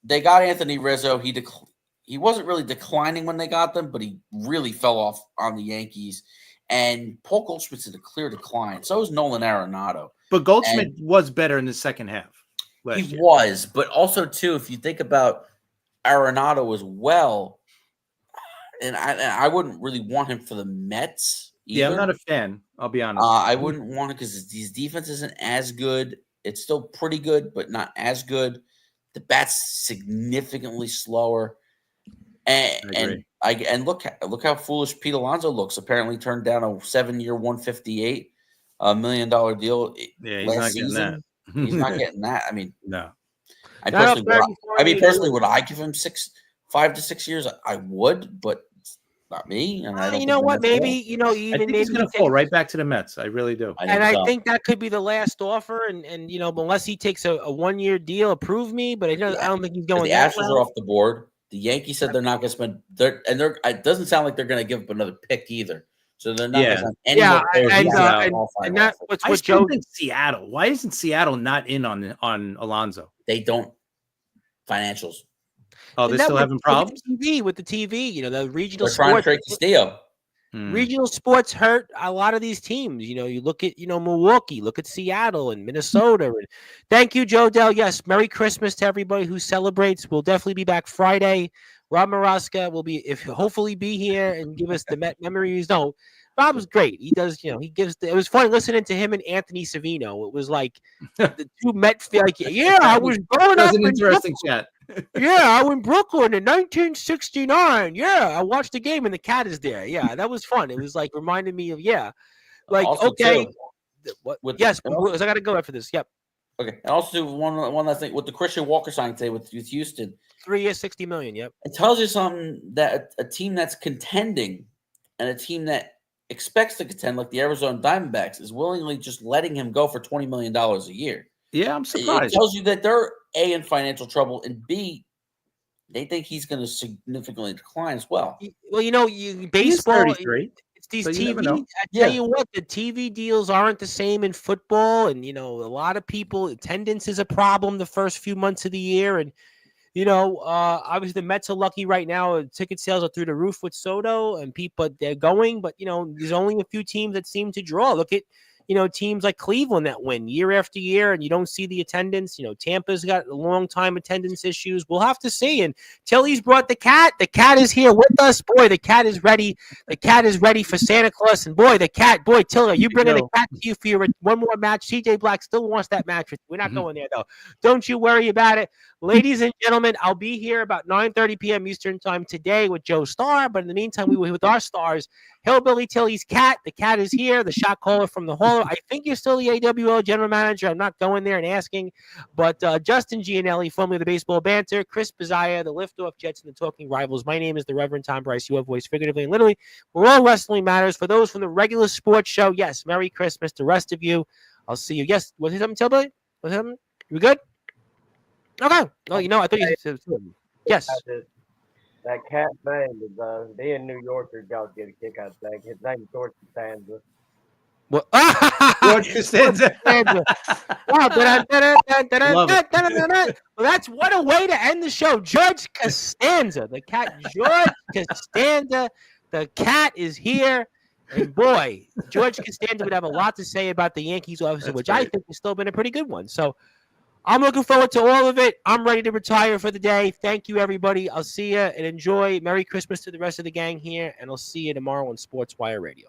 they got Anthony Rizzo. He wasn't really declining when they got them, but he really fell off on the Yankees. And Paul Goldschmidt's in a clear decline. So is Nolan Arenado. But Goldschmidt was better in the second half. He was, but also too, if you think about Arenado as well, and I wouldn't really want him for the Mets either. Yeah, I'm not a fan. I'll be honest. I wouldn't want it because his defense isn't as good. It's still pretty good, but not as good. The bat's significantly slower. And look how foolish Pete Alonso looks. Apparently turned down a 7-year, $158 million deal. Yeah, he's not getting that. He's not getting that. I mean, no. I personally would I give him 5 to 6 years? I would, but it's not me. And I don't. You know what? Maybe I think he's going to fall right back to the Mets. I really do. I think that could be the last offer. And unless he takes a 1-year deal, approve me. But I don't think he's going. The Astros are off the board. The Yankees said they're not going to spend. It doesn't sound like they're going to give up another pick either. So they're not going to spend any more players. And that's what Joe in Seattle. Why isn't Seattle not in on Alonso? They don't financials. Oh, they're still having problems with the TV. The regional sports. They're trying to trade Castillo. Regional sports hurt a lot of these teams. You look at Milwaukee, look at Seattle and Minnesota. And thank you, Joe Dell. Yes, Merry Christmas to everybody who celebrates. We'll definitely be back Friday. Rob Maraska will hopefully be here and give us the Met memories. No, Rob was great. He does. He gives. It was fun listening to him and Anthony Savino. It was like the two Met feel like. Yeah, I was growing up. That was an interesting chat. Yeah, I was in Brooklyn in 1969. Yeah, I watched the game and the cat is there. Yeah, that was fun. It was like reminded me of Also, okay. What? Yes, I got to go after this. Yep. Okay, and also one last thing with the Christian Walker signing today with Houston. 3 years, $60 million. Yep. It tells you something that a team that's contending and a team that expects to contend, like the Arizona Diamondbacks, is willingly just letting him go for $20 million a year. Yeah, I'm surprised. It tells you that they're A, in financial trouble, and B, they think he's going to significantly decline as well. Well, baseball, it's these so TV. I tell you what, the TV deals aren't the same in football, and a lot of people attendance is a problem the first few months of the year, and obviously the Mets are lucky right now. Ticket sales are through the roof with Soto, and people they're going, but there's only a few teams that seem to draw. Look at teams like Cleveland that win year after year, and you don't see the attendance. Tampa's got a long time attendance issues. We'll have to see. And Tilly's brought the cat. The cat is here with us. Boy, the cat is ready. The cat is ready for Santa Claus. And boy, Tilly, you bringing the cat to you for your one more match. CJ Black still wants that match. We're not going there though. Don't you worry about it. Ladies and gentlemen, I'll be here about 9:30 p.m. Eastern time today with Joe Starr. But in the meantime, we were with our stars. Hillbilly Tilly's cat. The cat is here. The shot caller from the hall. I think you're still the AWO general manager. I'm not going there and asking. But Justin Gianelli, formerly of the Baseball Banter, Chris Bazaya, the Liftoff Jets, and the Talking Rivals. My name is the Reverend Tom Bryce, your voice figuratively and literally. We're all Wrestling Matters. For those from the regular sports show, yes, Merry Christmas. The rest of you, I'll see you. Yes, was it something, Tilbury? Was it something? You good? Okay. Oh, I thought you said yes. That cat thing is being New Yorker, y'all get a kick out of that. His name's George Costanza. What? George Costanza. Wow. Well, that's what a way to end the show. George Costanza, the cat. George Costanza, the cat is here. And boy, George Costanza would have a lot to say about the Yankees offseason, which I think has still been a pretty good one. So I'm looking forward to all of it. I'm ready to retire for the day. Thank you, everybody. I'll see you and enjoy. Merry Christmas to the rest of the gang here, and I'll see you tomorrow on Sportswire Radio.